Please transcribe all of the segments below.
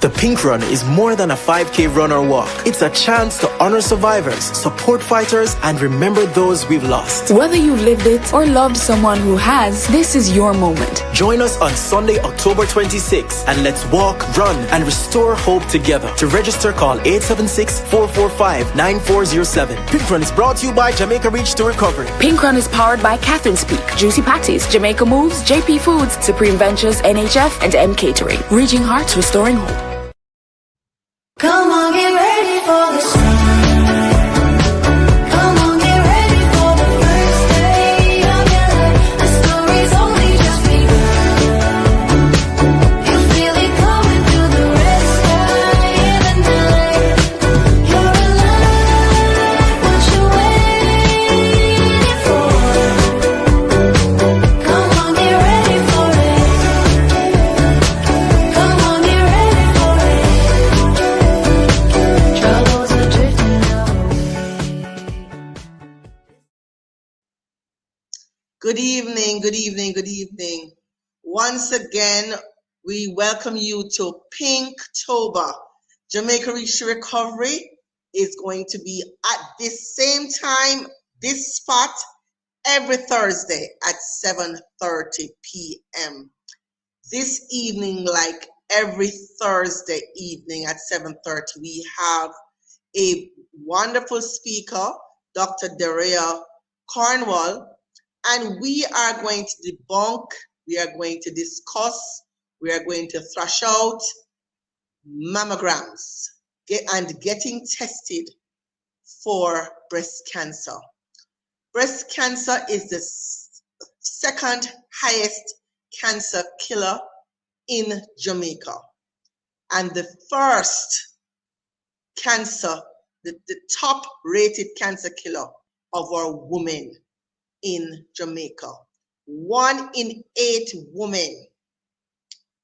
The Pink Run is more than a 5K run or walk. It's a chance to honor survivors, support fighters, and remember those we've lost. Whether you've lived it or loved someone who has, this is your moment. Join us on Sunday, October 26th, and let's walk, run, and restore hope together. To register, call 876-445-9407. Pink Run is brought to you by Jamaica Reach to Recovery. Pink Run is powered by Catherine Speak, Juicy Patties, Jamaica Moves, JP Foods, Supreme Ventures, NHF, and M Catering. Reaching hearts, restoring hope. Come on, get ready for the sun. Good evening, good evening, good evening. Once again, we welcome you to Pinktober. Jamaica Reach to Recovery is going to be at this same time, this spot, every Thursday at 7:30 p.m. This evening, like every Thursday evening at 7:30, we have a wonderful speaker, Dr. Derria Cornwall, and we are going to debunk, we are going to discuss, we are going to thrash out mammograms and getting tested for breast cancer. Breast cancer is the second highest cancer killer in Jamaica. And the first cancer, the top rated cancer killer of our women in Jamaica. 1 in 8 women,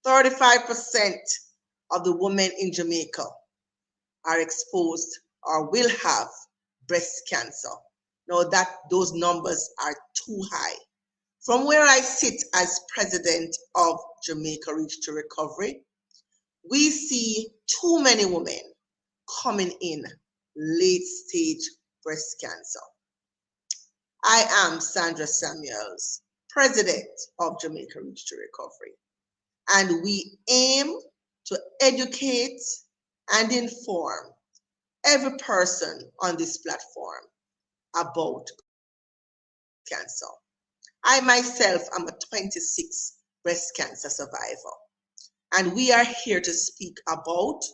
35% of the women in Jamaica are exposed or will have breast cancer. Now those numbers are too high. From where I sit as president of Jamaica Reach to Recovery, we see too many women coming in late stage breast cancer. I am Sandra Samuels, president of Jamaica Reach to Recovery, and we aim to educate and inform every person on this platform about cancer. I myself am a 26 breast cancer survivor, and we are here to speak about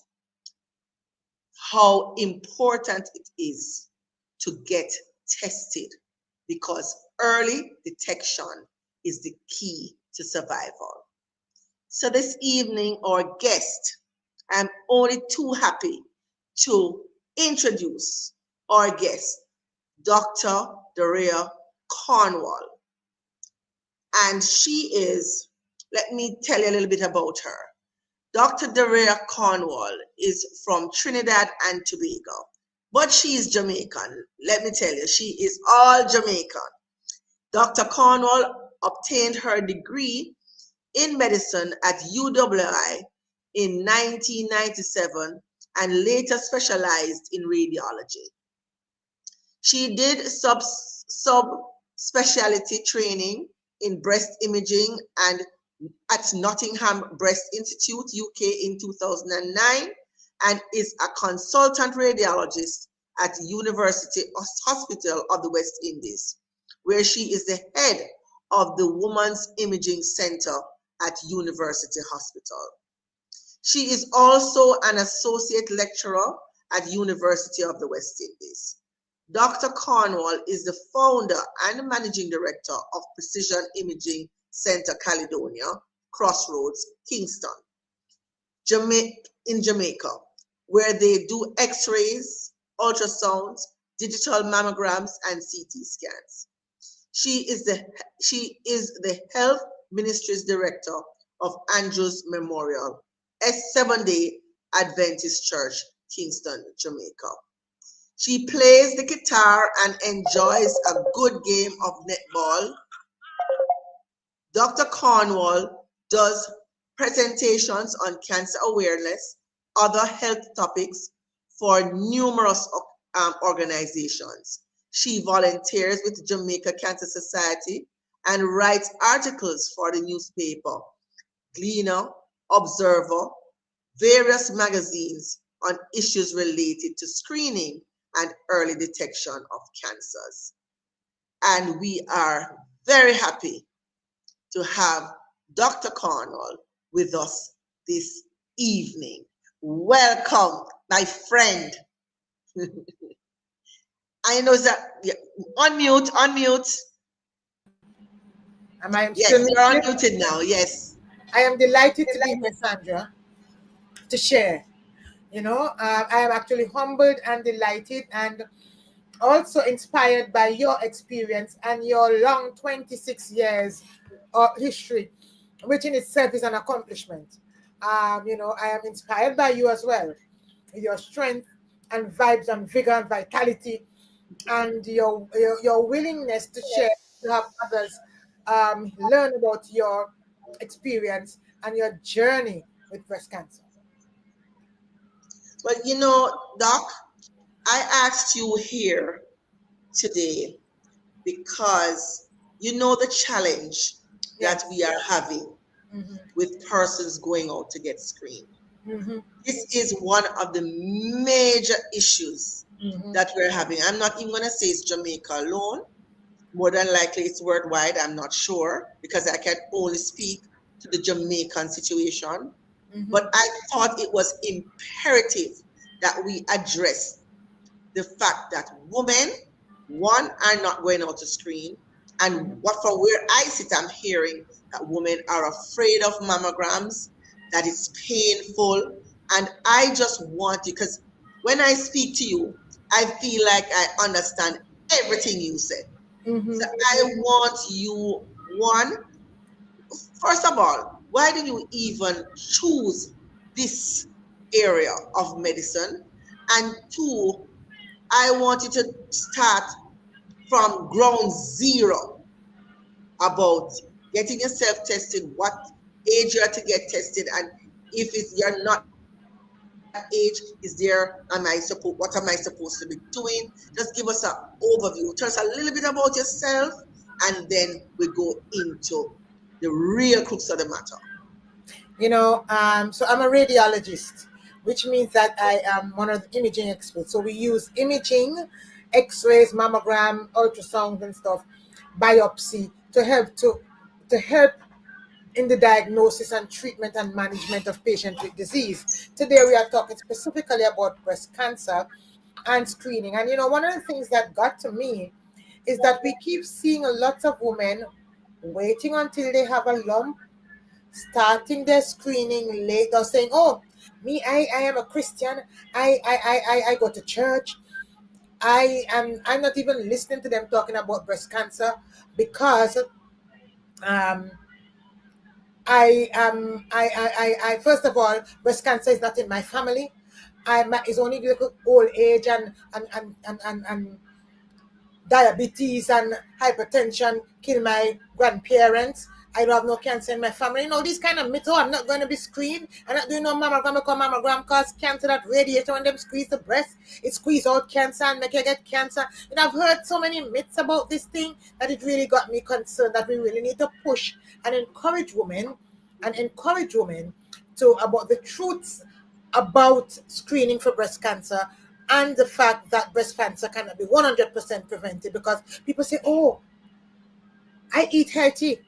how important it is to get tested, because early detection is the key to survival. So this evening, our guest, I'm only too happy to introduce our guest, Dr. Derria Cornwall. And she is, let me tell you a little bit about her. Dr. Derria Cornwall is from Trinidad and Tobago, but she is Jamaican. Let me tell you, she is all Jamaican. Dr. Cornwall obtained her degree in medicine at UWI in 1997 and later specialized in radiology. She did sub-specialty training in breast imaging and at Nottingham Breast Institute, UK in 2009, and is a consultant radiologist at University Hospital of the West Indies, where she is the head of the Women's Imaging Center at University Hospital. She is also an associate lecturer at University of the West Indies. Dr. Cornwall is the founder and managing director of Precision Imaging Center Caledonia, Crossroads, Kingston, in Jamaica, where they do x-rays, ultrasounds, digital mammograms, and CT scans. She is the Health Ministries Director of Andrews Memorial, a Seventh-day Adventist Church, Kingston, Jamaica. She plays the guitar and enjoys a good game of netball. Dr. Cornwall does presentations on cancer awareness, other health topics for numerous organizations. She volunteers with Jamaica Cancer Society and writes articles for the newspaper, Gleaner, Observer, various magazines on issues related to screening and early detection of cancers. And we are very happy to have Dr. Cornwall with us this evening. Welcome, my friend. I know that, yeah, unmute. Am I Yes, still you're unmuted now, yes. I am delighted to be here, Sandra, to share. I am actually humbled and delighted and also inspired by your experience and your long 26 years of history, which in itself is an accomplishment. I am inspired by you as well, your strength and vibes and vigor and vitality, and your willingness to share, to have others learn about your experience and your journey with breast cancer. Well, Doc, I asked you here today because you know the challenge that we are having with persons going out to get screened. This is one of the major issues that we're having. I'm not even going to say it's Jamaica alone. More than likely it's worldwide. I'm not sure because I can only speak to the Jamaican situation. But I thought it was imperative that we address the fact that women, one, are not going out to screen. And what from where I sit, I'm hearing that women are afraid of mammograms, that it's painful. And I just want you, because when I speak to you, I feel like I understand everything you said. So I want you, one, first of all, why do you even choose this area of medicine? And two, I want you to start from ground zero about getting yourself tested, what age you are to get tested, and if you're not that age, what am I supposed to be doing? Just give us an overview. Tell us a little bit about yourself, and then we go into the real crux of the matter. So I'm a radiologist, which means that I am one of the imaging experts. So we use imaging, x-rays, mammogram, ultrasound and stuff, biopsy to help in the diagnosis and treatment and management of patients with disease. Today we are talking specifically about breast cancer and screening. And one of the things that got to me is that we keep seeing a lot of women waiting until they have a lump, starting their screening late, or saying, "Oh, me, I am a Christian. I go to church. I'm not even listening to them talking about breast cancer because I first of all, breast cancer is not in my family. It's only the old age and diabetes and hypertension kill my grandparents. I don't have no cancer in my family. These kind of myths. Oh, I'm not going to be screened. I'm not doing no mammogram because mammogram cause cancer. That radiation when them squeeze the breast, it squeeze out cancer and make you get cancer. I've heard so many myths about this thing that it really got me concerned that we really need to push and encourage women to about the truths about screening for breast cancer and the fact that breast cancer cannot be 100% prevented, because people say, "Oh, I eat healthy,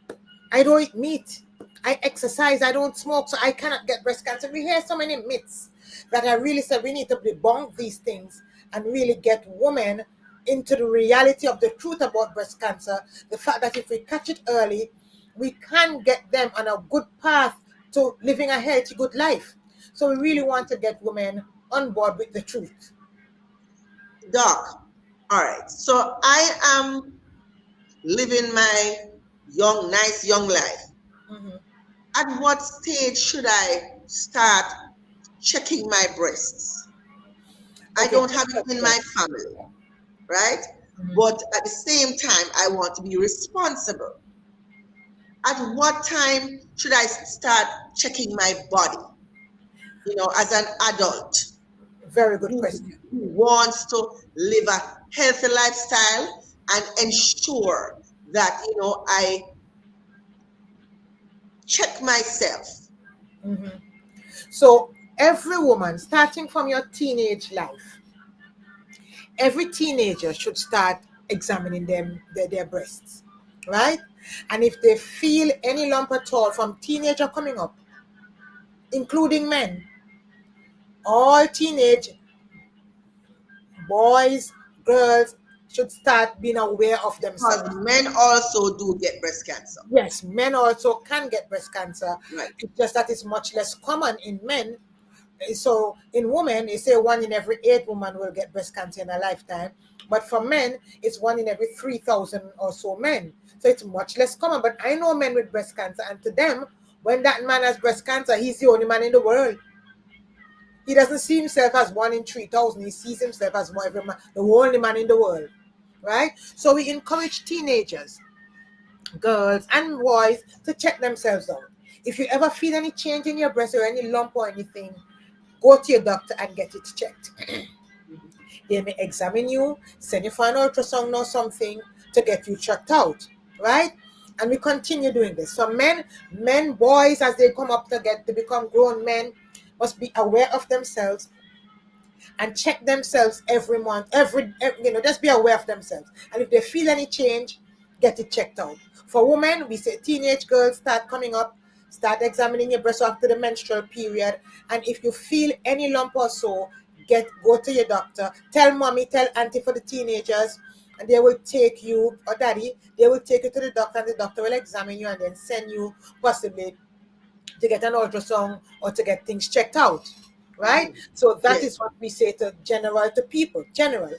I don't eat meat, I exercise, I don't smoke, so I cannot get breast cancer." We hear so many myths that I really said we need to debunk these things and really get women into the reality of the truth about breast cancer. The fact that if we catch it early, we can get them on a good path to living a healthy, good life. So we really want to get women on board with the truth. Doc, all right. So I am living my nice young life. At what stage should I start checking my breasts? I don't have it in my family, right? But at the same time, I want to be responsible. At what time should I start checking my body? as an adult Very good who question. wants to live a healthy lifestyle and ensure that, I check myself. So every woman, starting from your teenage life, every teenager should start examining their breasts, right? And if they feel any lump at all from teenager coming up, including men, all teenage boys, girls should start being aware of themselves. Because men also do get breast cancer. Yes, men also can get breast cancer. Right. It's just that it's much less common in men. So in women, they say 1 in every 8 women will get breast cancer in a lifetime. But for men, it's 1 in every 3,000 or so men. So it's much less common. But I know men with breast cancer, and to them, when that man has breast cancer, he's the only man in the world. He doesn't see himself as 1 in 3,000. He sees himself as the only man in the world, right? So we encourage teenagers, girls and boys, to check themselves out. If you ever feel any change in your breast or any lump or anything, go to your doctor and get it checked. They may examine you, send you for an ultrasound or something to get you checked out, right? And we continue doing this. So men, boys, as they come up to become grown men, must be aware of themselves and check themselves every month. Just be aware of themselves. And if they feel any change, get it checked out. For women, we say teenage girls start coming up, start examining your breast after the menstrual period. And if you feel any lump or so, go to your doctor. Tell mommy, tell auntie for the teenagers, and they will take you, or daddy, they will take you to the doctor, and the doctor will examine you and then send you possibly to get an ultrasound or to get things checked out, right? So that is what we say to people.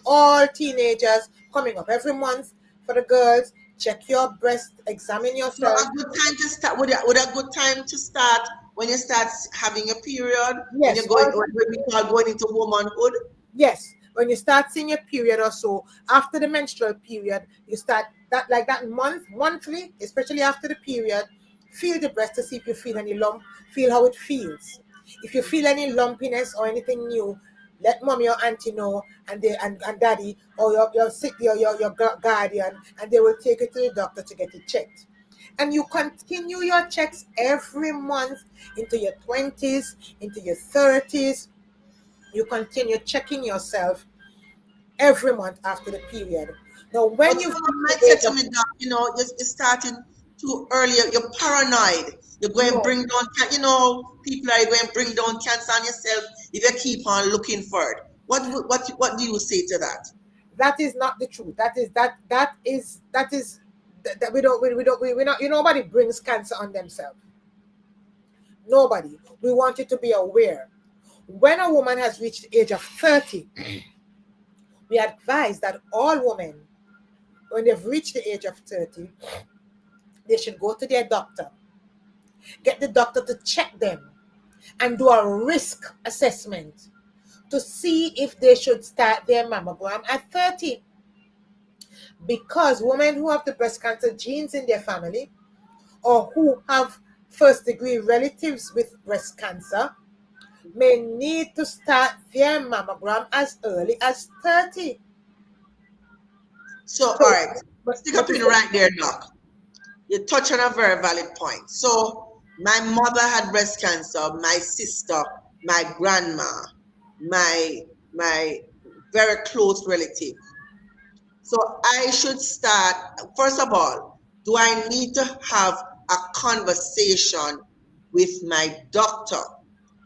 All teenagers coming up every month. For the girls, check your breast, examine yourself. So a good time to start, would a good time to start when you start having a period? Yes. When you're going into womanhood? Yes. When you start seeing your period or so, after the menstrual period, you start that monthly, especially after the period, feel the breast to see if you feel any lump, feel how it feels. If you feel any lumpiness or anything new, let mommy or auntie know, and daddy or your guardian, and they will take you to the doctor to get it checked. And you continue your checks every month into your 20s, into your 30s. You continue checking yourself every month after the period. Now, when you might say to me, Doc, you're starting too early. You're paranoid. You're going to bring down, people are going to bring down cancer on yourself if you keep on looking for it. What do you say to that? That is not the truth. Nobody brings cancer on themselves. Nobody. We want you to be aware. When a woman has reached the age of 30, we advise that all women, when they've reached the age of 30, they should go to their doctor, get the doctor to check them and do a risk assessment to see if they should start their mammogram at 30. Because women who have the breast cancer genes in their family or who have first-degree relatives with breast cancer may need to start their mammogram as early as 30. So all right, stick a pin right there, Doc. You touch on a very valid point. So my mother had breast cancer, my sister, my grandma, my very close relative. So I should start, first of all, do I need to have a conversation with my doctor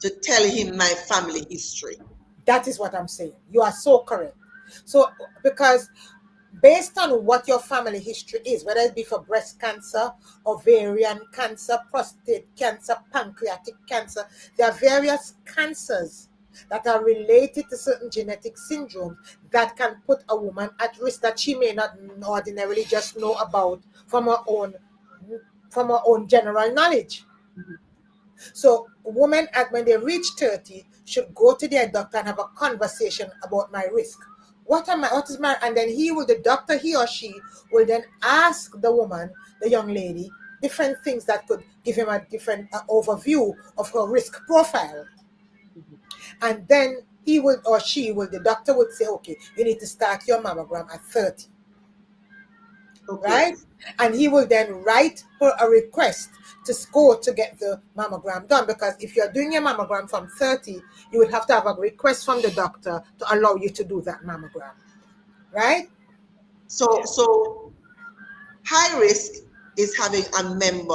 to tell him my family history? That is what I'm saying. You are so correct. So, because based on what your family history is, whether it be for breast cancer, ovarian cancer, prostate cancer, pancreatic cancer, there are various cancers that are related to certain genetic syndromes that can put a woman at risk that she may not ordinarily just know about from her own general knowledge. So women, when they reach 30, should go to their doctor and have a conversation about my risk. What is my, and then the doctor, he or she will then ask the woman, the young lady, different things that could give him a different overview of her risk profile. And then he would, or she would, the doctor would say, okay, you need to start your mammogram at 30. Okay. Right? And he will then write her a request to go to get the mammogram done, because if you're doing your mammogram from 30, you would have to have a request from the doctor to allow you to do that mammogram. Right? So high risk is having a member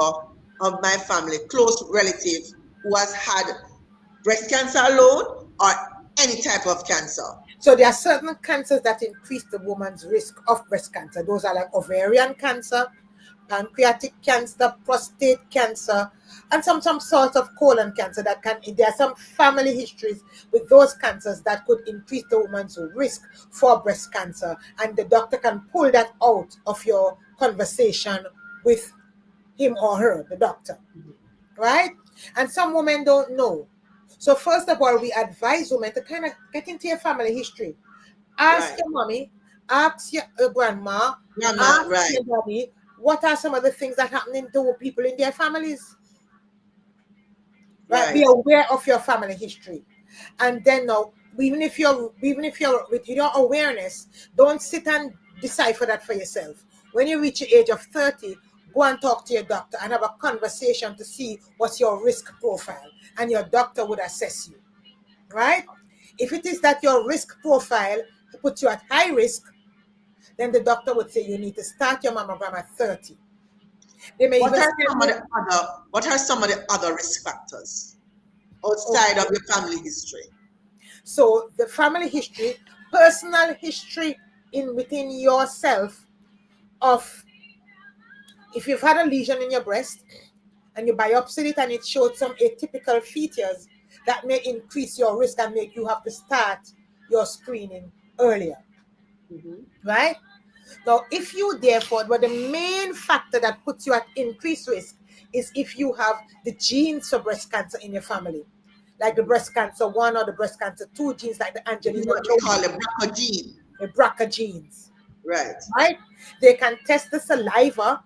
of my family, close relative, who has had breast cancer alone or any type of cancer. So there are certain cancers that increase the woman's risk of breast cancer. Those are like ovarian cancer, pancreatic cancer, prostate cancer, and some sort of colon cancer that can, there are some family histories with those cancers that could increase the woman's risk for breast cancer. And the doctor can pull that out of your conversation with him or her, the doctor. Right? And some women don't know. So first of all, we advise women to kind of get into your family history. Ask your mommy, ask your grandma, ask your daddy, what are some of the things that happen to people in their families? Right? Be aware of your family history. And then now, even if you're with your awareness, don't sit and decipher that for yourself. When you reach the age of 30, go and talk to your doctor and have a conversation to see what's your risk profile, and your doctor would assess you. Right? If it is that your risk profile puts you at high risk, then the doctor would say you need to start your mammogram at 30. What are some of the other risk factors outside of your family history? So the family history, personal history within yourself of, if you've had a lesion in your breast and you biopsied it and it showed some atypical features, that may increase your risk and make you have to start your screening earlier. Right? Now, if you therefore, but the main factor that puts you at increased risk is if you have the genes for breast cancer in your family, like the breast cancer 1 or the breast cancer 2 genes, like the Angelina Jolie. What we call the BRCA gene. The BRCA genes. Right. Right? They can test the saliva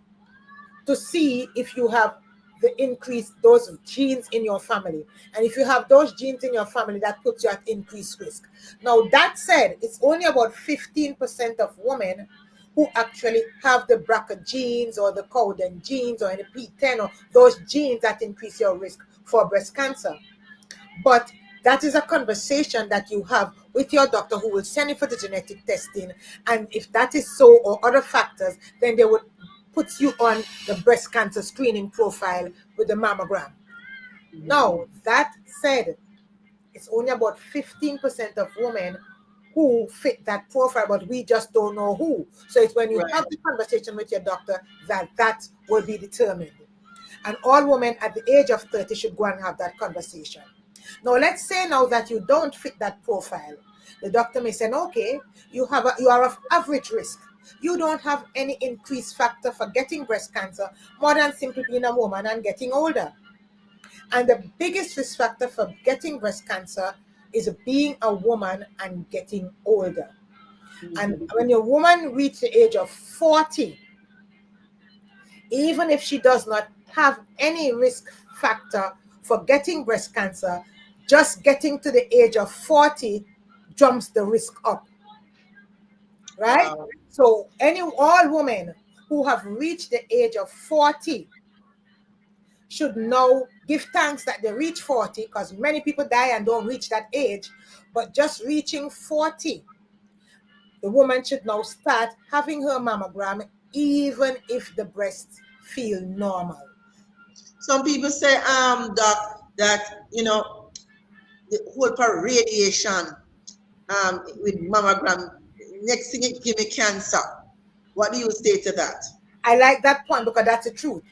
to see if you have the increase, those genes in your family. And if you have those genes in your family, that puts you at increased risk. Now, that said, it's only about 15% of women who actually have the BRCA genes or the Cowden genes or any P10 or those genes that increase your risk for breast cancer. But that is a conversation that you have with your doctor, who will send you for the genetic testing. And if that is so, or other factors, then they would put you on the breast cancer screening profile with the mammogram. Now, that said, it's only about 15% of women who fit that profile, but we just don't know who. So it's when you have the conversation with your doctor that will be determined. And all women at the age of 30 should go and have that conversation. Now, let's say now that you don't fit that profile. The doctor may say, okay, you are of average risk. You don't have any increased factor for getting breast cancer more than simply being a woman and getting older. And the biggest risk factor for getting breast cancer is being a woman and getting older. And when a woman reaches the age of 40, even if she does not have any risk factor for getting breast cancer, just getting to the age of 40 jumps the risk up. Right? So all women who have reached the age of 40 should now give thanks that they reach 40, because many people die and don't reach that age. But just reaching 40, the woman should now start having her mammogram, even if the breasts feel normal. Some people say, Doc, that the whole part radiation with mammogram, next thing it give me cancer. What do you say to that? I like that point, because that's the truth.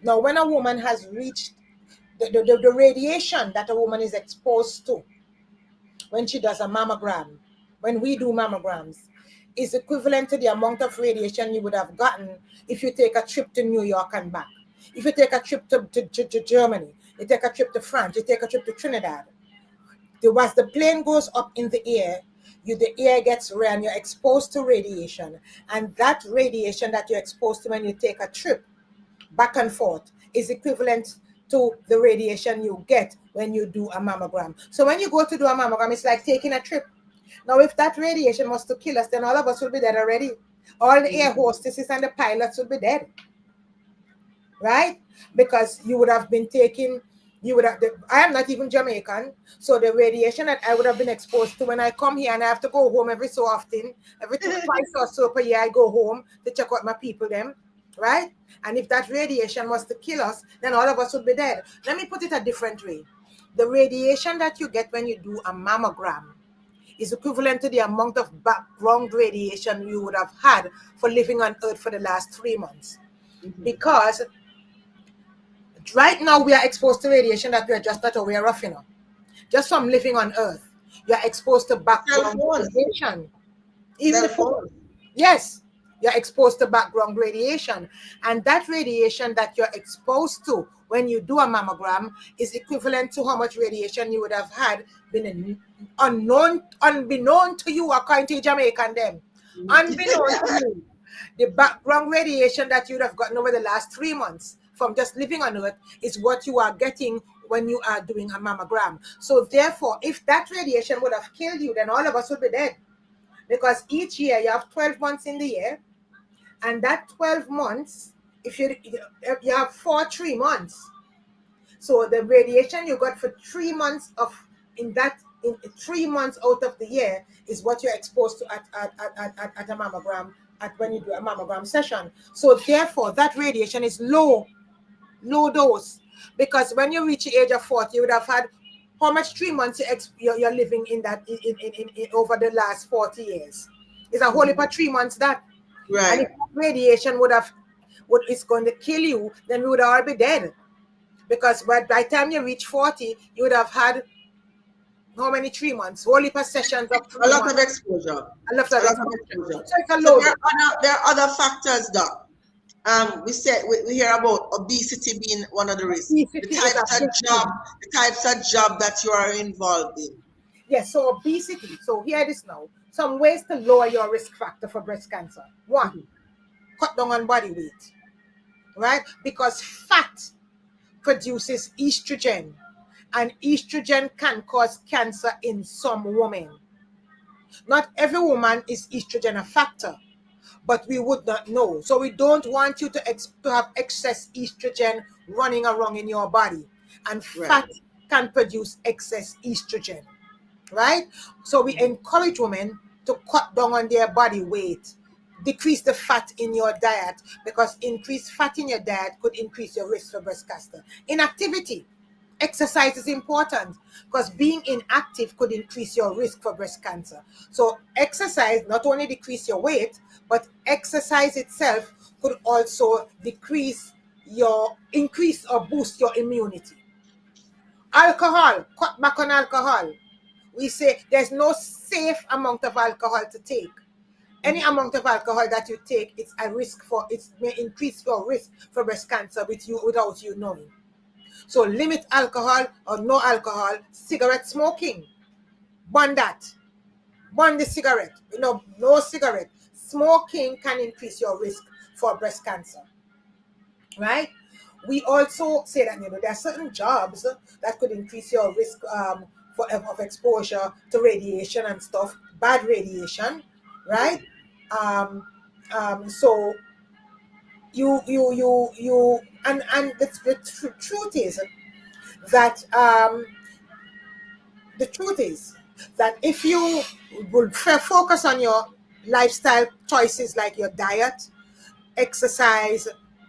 Now, when a woman has reached the radiation that a woman is exposed to when she does a mammogram, when we do mammograms, is equivalent to the amount of radiation you would have gotten if you take a trip to New York and back. If you take a trip to Germany, you take a trip to France, you take a trip to Trinidad. As the plane goes up in the air, the air gets red and you're exposed to radiation. And that radiation that you're exposed to when you take a trip back and forth is equivalent to the radiation you get when you do a mammogram. So when you go to do a mammogram, it's like taking a trip. Now, if that radiation was to kill us, then all of us will be dead already. All the air hostesses and the pilots would be dead, right? Because you would have been taking, I am not even Jamaican, so the radiation that I would have been exposed to when I come here, and I have to go home every so often, twice or so per year, I go home to check out my people them, right? And if that radiation was to kill us, then all of us would be dead. Let me put it a different way. The radiation that you get when you do a mammogram is equivalent to the amount of background radiation you would have had for living on Earth for the last 3 months. Because right now we are exposed to radiation that we are just not aware of, just from living on Earth. You are exposed to background radiation. Even before, yes, you're exposed to background radiation. And that radiation that you're exposed to when you do a mammogram is equivalent to how much radiation you would have had been unbeknown to you, according to Jamaican them. Unbeknown to you. The background radiation that you would have gotten over the last 3 months from just living on Earth is what you are getting when you are doing a mammogram. So therefore, if that radiation would have killed you, then all of us would be dead. Because each year you have 12 months in the year, and that 12 months, if you have 3 months. So the radiation you got for 3 months in 3 months out of the year is what you're exposed to at a mammogram, when you do a mammogram session. So therefore, that radiation is low dose, because when you reach the age of 40, you would have had how much 3 months you're living in that in over the last 40 years. It's a whole heap of 3 months that. Right. And if radiation it's going to kill you, then we would all be dead. Because by the time you reach 40, you would have had how many 3 months? Whole heap of sessions of 3 months. A lot of exposure. A lot of exposure. So it's a so load. there are other factors, Doc. We hear about obesity being one of the risks. The types of job that you are involved in. Yes, so obesity. So here it is now. Some ways to lower your risk factor for breast cancer. One, cut down on body weight, right? Because fat produces estrogen, and estrogen can cause cancer in some women. Not every woman is estrogen a factor, but we would not know. So we don't want you to have excess estrogen running around in your body. And fat can produce excess estrogen, right? So we encourage women to cut down on their body weight, decrease the fat in your diet, because increased fat in your diet could increase your risk for breast cancer. Inactivity. Exercise is important, because being inactive could increase your risk for breast cancer. So exercise not only decrease your weight, but exercise itself could also increase or boost your immunity. Alcohol, cut back on alcohol. We say there's no safe amount of alcohol to take. Any amount of alcohol that you take, it may increase your risk for breast cancer without you knowing. So limit alcohol or no alcohol. Cigarette smoking, burn that. Burn the cigarette. No cigarette. Smoking can increase your risk for breast cancer, right? We also say that there are certain jobs that could increase your risk of exposure to radiation and stuff, bad radiation, right? So you and the truth is that if you would focus on your lifestyle choices, like your diet, exercise,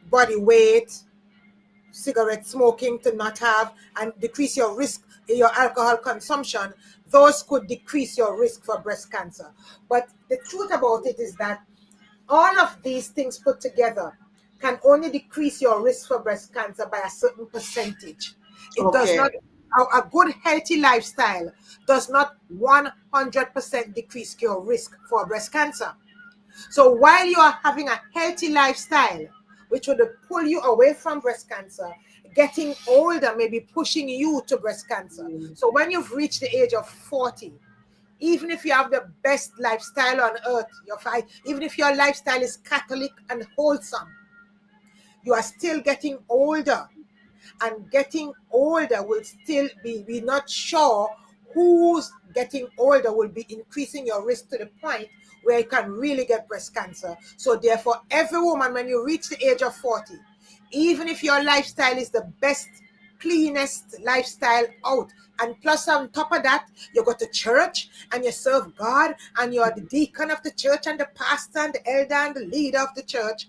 body weight, cigarette smoking to not have, and decrease your risk, your alcohol consumption, those could decrease your risk for breast cancer. But the truth about it is that all of these things put together can only decrease your risk for breast cancer by a certain percentage. It does not. A good healthy lifestyle does not 100% decrease your risk for breast cancer. So while you are having a healthy lifestyle, which would pull you away from breast cancer, getting older may be pushing you to breast cancer. So when you've reached the age of 40, even if you have the best lifestyle on earth, even if your lifestyle is Catholic and wholesome, you are still getting older. and getting older will still be, we're not sure who's getting older will be increasing your risk to the point where you can really get breast cancer. So therefore, every woman, when you reach the age of 40, even if your lifestyle is the best, cleanest lifestyle out, and plus on top of that, you go to church and you serve God and you're the deacon of the church and the pastor and the elder and the leader of the church,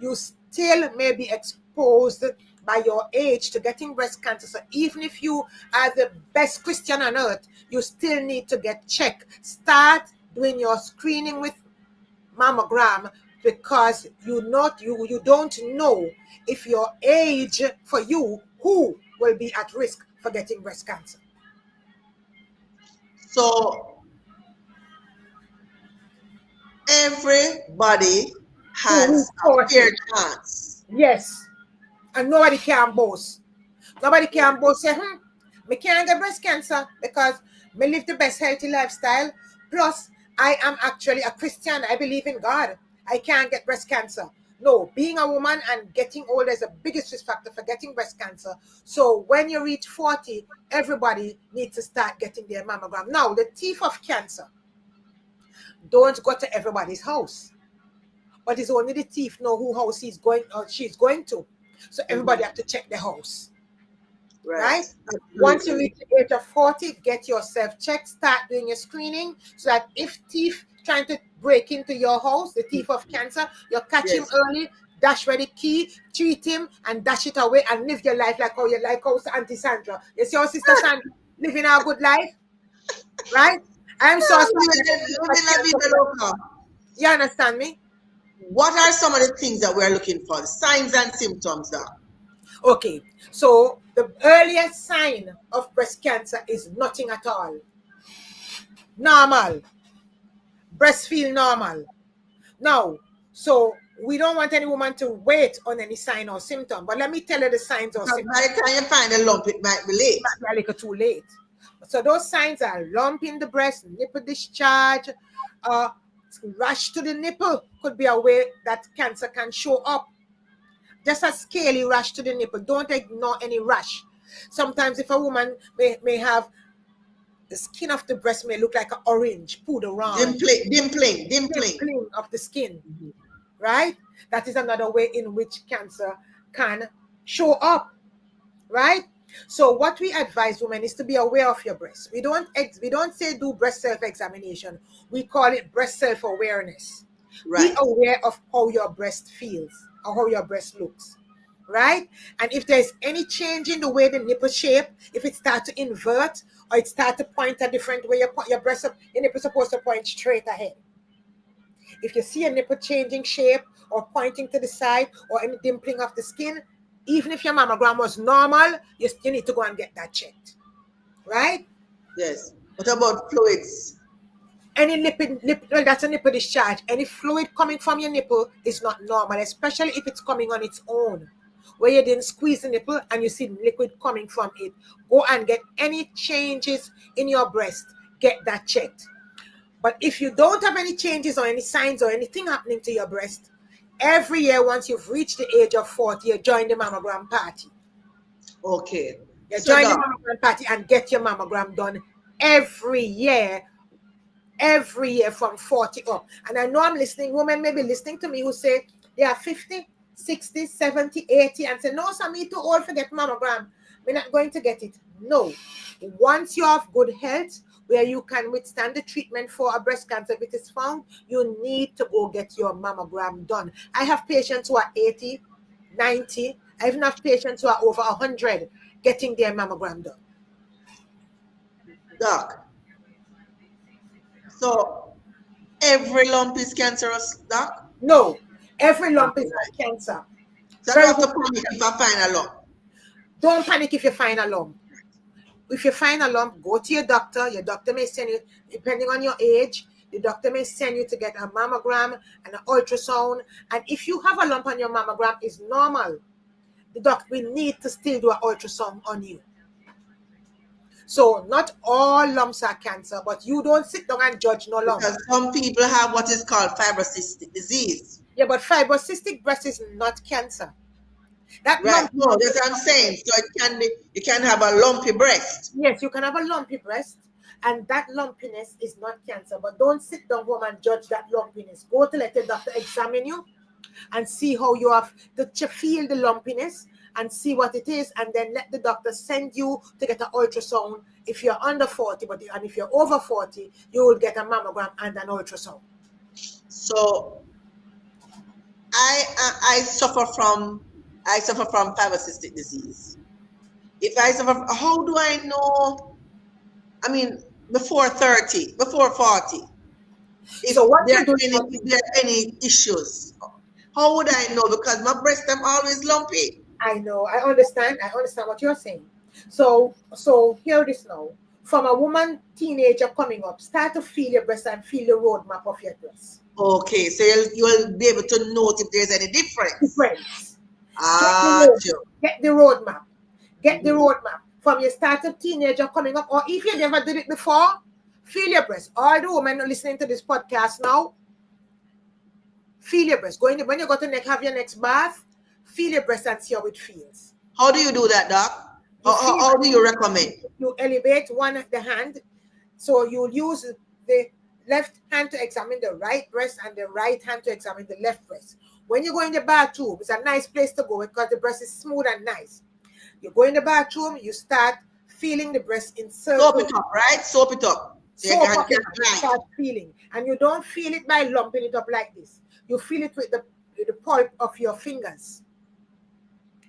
you still may be exposed by your age to getting breast cancer. So even if you are the best Christian on earth, you still need to get checked. Start doing your screening with mammogram, because you don't know if your age for you, who will be at risk for getting breast cancer. So everybody has a fair chance. Yes. And nobody can boast. Nobody can boast say, me can't get breast cancer because me live the best healthy lifestyle. Plus, I am actually a Christian. I believe in God. I can't get breast cancer. No, being a woman and getting older is the biggest risk factor for getting breast cancer. So when you reach 40, everybody needs to start getting their mammogram. Now, the thief of cancer don't go to everybody's house. But it's only the thief know who house he's going or she's going to. So everybody have to check the house. Right? Once you reach the age of 40, get yourself checked, start doing your screening, so that if thief trying to break into your house, the thief of cancer, you catch him early, dash where the key, treat him, and dash it away, and live your life like how you like how Auntie Sandra. You see how Sister Sandra living a good life? Right? I'm so sorry. You understand me? What are some of the things that we're looking for? Signs and symptoms, Doc? Okay, so the earliest sign of breast cancer is nothing at all. Normal. Breast feel normal. Now, so we don't want any woman to wait on any sign or symptom, but let me tell you the signs or symptoms. By the time you find a lump, it might be late. It might be a little too late. So those signs are lump in the breast, nipple discharge, rash to the nipple could be a way that cancer can show up. Just a scaly rash to the nipple. Don't ignore any rash. Sometimes if a woman may have the skin of the breast may look like an orange, pulled around. Dimpling of the skin. Right? That is another way in which cancer can show up. Right? So what we advise women is to be aware of your breast. We don't say do breast self-examination. We call it breast self-awareness. Right. Be aware of how your breast feels or how your breast looks. Right? And if there's any change in the way the nipple shape, if it starts to invert or it starts to point a different way, your nipple is supposed to point straight ahead. If you see a nipple changing shape or pointing to the side or any dimpling of the skin, even if your mammogram was normal, you need to go and get that checked. Right? Yes. What about fluids? Any that's a nipple discharge. Any fluid coming from your nipple is not normal, especially if it's coming on its own, where you didn't squeeze the nipple and you see liquid coming from it. Go and get any changes in your breast. Get that checked. But if you don't have any changes or any signs or anything happening to your breast, every year once you've reached the age of 40, you join the mammogram party. Okay. You join the mammogram party and get your mammogram done every year from 40 up. And I know I'm listening, women may be listening to me who say they are 50, 60, 70, 80 and say, no, so me too old for get mammogram. We're not going to get it. No. Once you have good health, where you can withstand the treatment for a breast cancer if it is found, you need to go get your mammogram done. I have patients who are 80, 90. I even have patients who are over 100 getting their mammogram done. Doc, so every lump is cancerous, Doc? No, every lump is not cancer. So I don't have to panic if I find a lump. Don't panic if you find a lump. If you find a lump, go to your doctor. Your doctor may send you, depending on your age, the doctor may send you to get a mammogram and an ultrasound. And if you have a lump on your mammogram, it's normal. The doctor will need to still do an ultrasound on you. So not all lumps are cancer, but you don't sit down and judge no lump. Because some people have what is called fibrocystic disease. Yeah, but fibrocystic breast is not cancer. That Right. lump, No, that's what I'm saying. So you can have a lumpy breast. yes, you can have a lumpy breast, and that lumpiness is not cancer. But don't sit down home and judge that lumpiness. Go to let the doctor examine you and see how you have to feel the lumpiness and see what it is, and then let the doctor send you to get an ultrasound if you're under 40, and if you're over 40, you will get a mammogram and an ultrasound. So I suffer from fibrocystic disease. If I suffer, how do I know? I mean, before 30, before 40, if So what there you do, are any issues, how would I know? Because my breast am always lumpy. I know, I understand what you're saying. So hear this now. From a woman, teenager coming up, start to feel your breast and feel the roadmap of your breast. Okay, so you'll be able to note if there's any difference. Get the roadmap. Get the roadmap. From your started teenager coming up, or if you never did it before, feel your breast. All the women listening to this podcast now, feel your breast. When you go to have your next bath, feel your breast and see how it feels. How do you do that, Doc? How do you recommend? You elevate the hand. So you'll use the left hand to examine the right breast and the right hand to examine the left breast. When you go in the bathroom, it's a nice place to go because the breast is smooth and nice. You go in the bathroom, you start feeling the breast in circles. Soap it up, right? Soap it up. Start feeling. And you don't feel it by lumping it up like this. You feel it with the pulp of your fingers.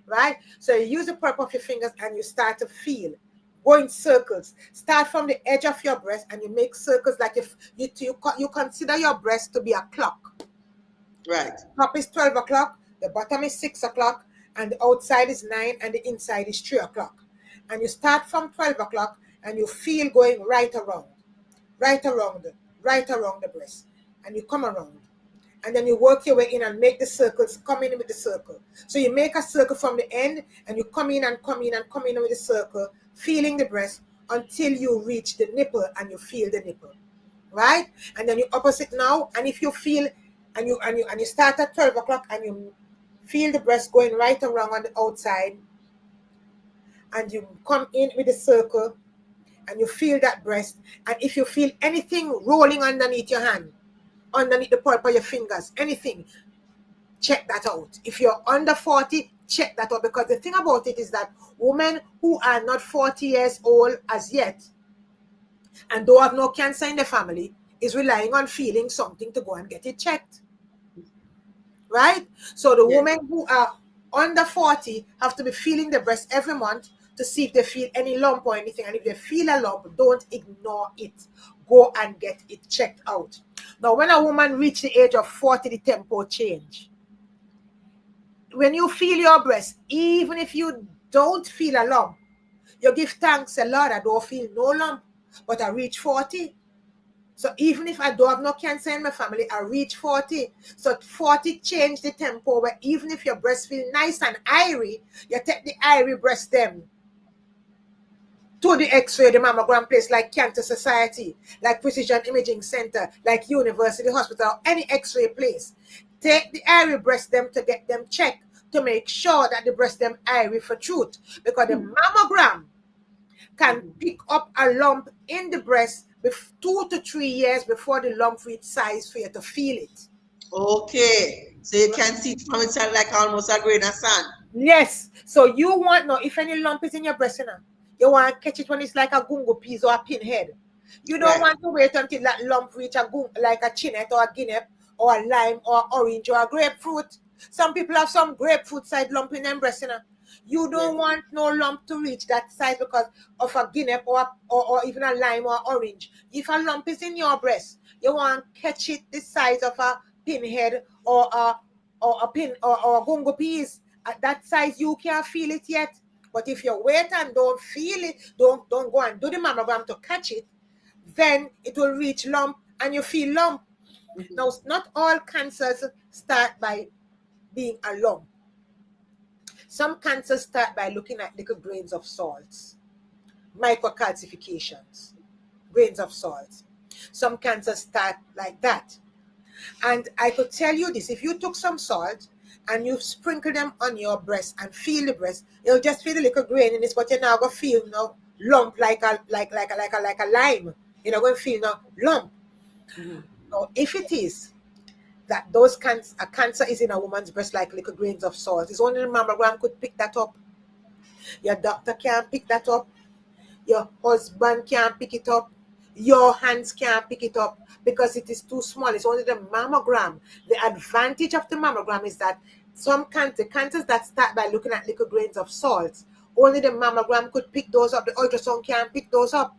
Right? So you use the pulp of your fingers and you start to feel. Go in circles. Start from the edge of your breast and you make circles like if you consider your breast to be a clock. Right. Top is 12 o'clock, the bottom is 6 o'clock, and the outside is 9 and the inside is 3 o'clock. And you start from 12 o'clock and you feel going right around the breast. And you come around. And then you work your way in and make the circles, come in with the circle. So you make a circle from the end and you come in and come in and come in with the circle, feeling the breast until you reach the nipple and you feel the nipple. Right? And then you opposite now, and if you feel and you start at 12 o'clock and you feel the breast going right around on the outside, and you come in with the circle and you feel that breast, and if you feel anything rolling underneath your hand, underneath the pulp of your fingers, anything, check that out. If you're under 40, check that out, because the thing about it is that women who are not 40 years old as yet and don't have no cancer in the family is relying on feeling something to go and get it checked. Right? So the women who are under 40 have to be feeling the breast every month to see if they feel any lump or anything. And if they feel a lump, don't ignore it. Go and get it checked out. Now, when a woman reaches the age of 40, the tempo change. When you feel your breast, even if you don't feel a lump, you give thanks a lot. I don't feel no lump, but I reach 40. So even if I don't have no cancer in my family, I reach 40. So 40 change the tempo where even if your breast feel nice and irie, you take the irie breast them to the X-ray, the mammogram place like Cancer Society, like Precision Imaging Center, like University Hospital, any X-ray place. Take the irie breast them to get them checked to make sure that the breast them irie for truth. Because the mammogram can pick up a lump in the breast 2 to 3 years before the lump reach size for you to feel it. Okay. So you can see it from inside like almost a grain of sand. Yes. So you want to know if any lump is in your breast, you want to catch it when it's like a gungo piece or a pinhead. You don't want to wait until that lump reach like a chinette or a guinea or a lime or orange or a grapefruit. Some people have some grapefruit side lump in their breast, You don't want no lump to reach that size because of a guinea or even a lime or orange. If a lump is in your breast, you want to catch it the size of a pinhead or a pin or a gungo piece. At that size, you can't feel it yet. But if you wait and don't feel it, don't go and do the mammogram to catch it, then it will reach lump and you feel lump. Now, not all cancers start by being a lump. Some cancers start by looking at little grains of salts, microcalcifications, grains of salt. Some cancers start like that. And I could tell you this, if you took some salt and you sprinkle them on your breast and feel the breast, you'll just feel a little grain in this, but you're not gonna feel no lump like a lime. You're not gonna feel no lump. So if it is that a cancer is in a woman's breast like little grains of salt, it's only the mammogram could pick that up. Your doctor can't pick that up. Your husband can't pick it up. Your hands can't pick it up because it is too small. It's only the mammogram. The advantage of the mammogram is that some cancers that start by looking at little grains of salt, only the mammogram could pick those up. The ultrasound can't pick those up.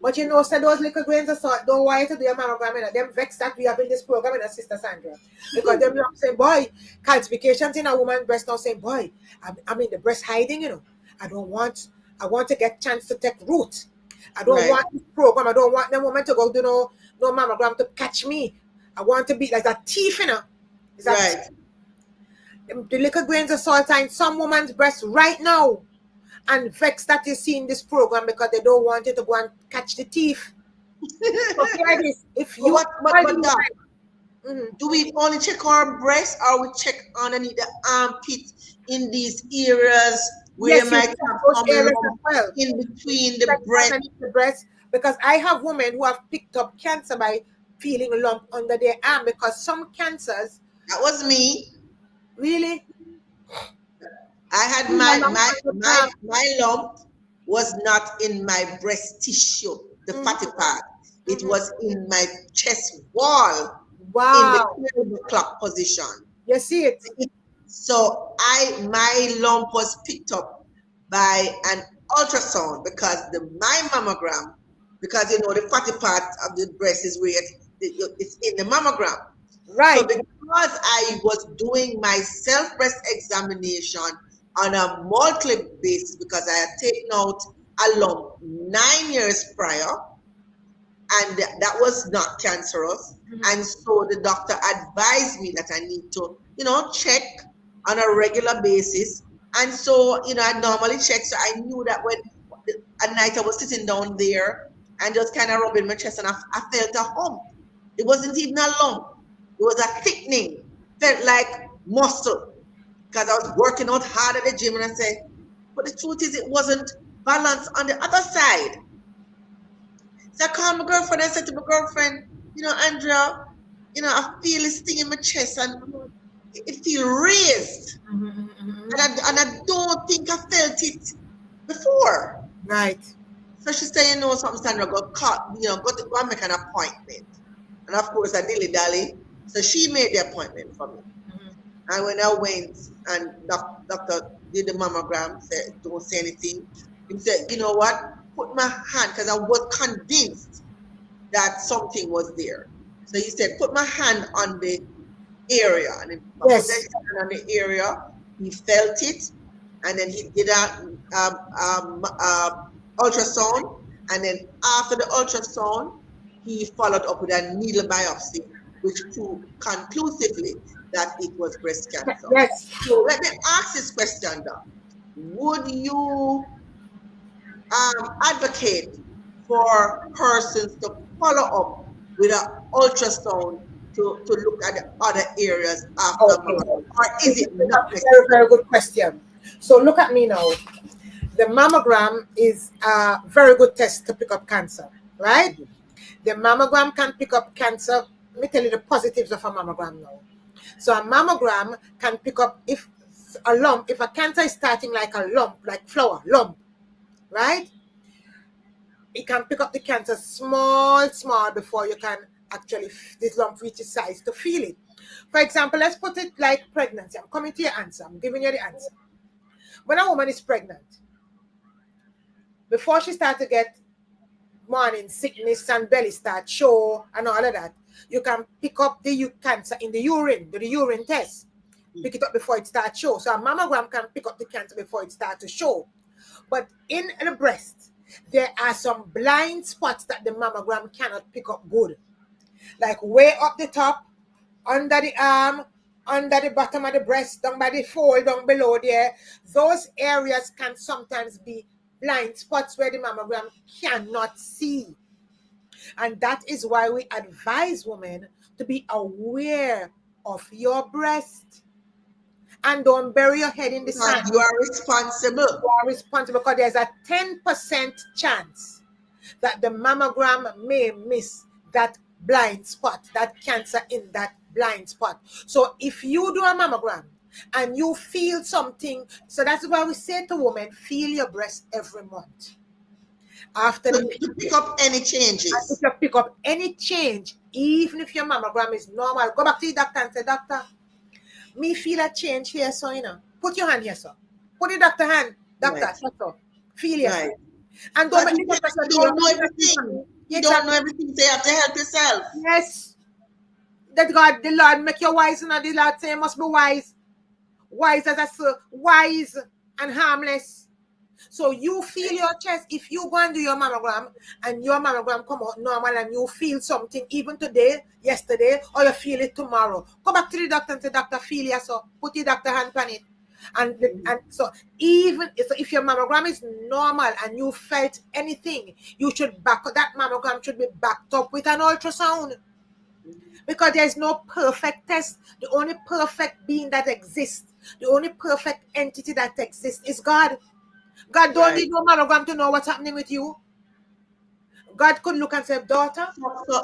But you know, so those little grains of salt, don't want you to do a mammogram. You know, them vex that we have in this program, you know, Sister Sandra. Because them say, boy, calcifications in a woman's breast now saying, boy, I'm in the breast hiding, you know. I want to get chance to take root. I don't want this program. I don't want them women to go do no mammogram to catch me. I want to be like that thief, you know. Is that the little grains of salt are in some woman's breast right now. And vex that you see in this program because they don't want you to go and catch the thief. If you do we only check our breast or we check underneath the armpit in these areas where you might have some lump in between the breast? Because I have women who have picked up cancer by feeling a lump under their arm, because some cancers. That was me. Really? I had my lump was not in my breast tissue, the fatty part. It was in my chest wall. Wow. In the clock position. You see it? So my lump was picked up by an ultrasound because my mammogram, because you know the fatty part of the breast is where it's in the mammogram. Right. So because I was doing my self-breast examination on a monthly basis, because I had taken out a lump 9 years prior, and that was not cancerous. And so the doctor advised me that I need to, you know, check on a regular basis. And so, you know, I normally check. So I knew that when at night I was sitting down there and just kind of rubbing my chest, and I felt a hump. It wasn't even a lump. It was a thickening. Felt like muscle. Because I was working out hard at the gym, and I said, but the truth is it wasn't balanced on the other side. So I called my girlfriend. I said to my girlfriend, you know, Andrea, you know, I feel this thing in my chest and it feels raised. And I don't think I felt it before. Right. So she said, you know something, Sandra, go and make an appointment. And of course I dilly-dally. So she made the appointment for me. And when I went and doctor did the mammogram, said, don't say anything. He said, you know what? Put my hand, because I was convinced that something was there. So he said, put my hand on the area. And if I put his hand on the area, he felt it. And then he did a ultrasound. And then after the ultrasound, he followed up with a needle biopsy, which proved conclusively that it was breast cancer. Yes. So let me ask this question, Doc. Would you advocate for persons to follow up with an ultrasound to look at the other areas after mammogram? Or is it not? Very, very good question. So look at me now. The mammogram is a very good test to pick up cancer, right? The mammogram can pick up cancer. Let me tell you the positives of a mammogram now. So a mammogram can pick up if a cancer is starting like a lump, like flour, lump, right? It can pick up the cancer small before you can actually, this lump reaches size to feel it. For example, let's put it like pregnancy. I'm coming to your answer. I'm giving you the answer. When a woman is pregnant, before she starts to get morning sickness and belly start show and all of that, you can pick up the cancer in the urine, do the urine test. Pick it up before it starts show. So a mammogram can pick up the cancer before it starts to show. But in the breast, there are some blind spots that the mammogram cannot pick up good. Like way up the top, under the arm, under the bottom of the breast, down by the fold, down below there. Those areas can sometimes be blind spots where the mammogram cannot see. And that is why we advise women to be aware of your breast. And don't bury your head in the Because sand. you are responsible. You are responsible because there's a 10% chance that the mammogram may miss that blind spot, that cancer in that blind spot. So if you do a mammogram and you feel something, so that's why we say to women, feel your breast every month. After To pick up any changes. if you pick up any change, even if your mammogram is normal, go back to the doctor and say, doctor, me feel a change here, so put your hand here, sir. Put the doctor hand, doctor, Right. sir. Feel here, Right. sir. And But don't you make don't know everything. You don't know everything, so you have to help yourself. Yes. That God, the Lord make you wise, and the Lord say you must be wise. Wise as a soul, wise and harmless. So you feel your chest. If you go and do your mammogram and your mammogram come out normal and you feel something even today, yesterday, or you feel it tomorrow, go back to the doctor and say, doctor, feel ya, so put the doctor hand on it. And so even if your mammogram is normal and you felt anything, you should that mammogram should be backed up with an ultrasound. Because there's no perfect test. The only perfect being that exists, the only perfect entity that exists is God. God don't need no mammogram to know what's happening with you. God could look and say, daughter.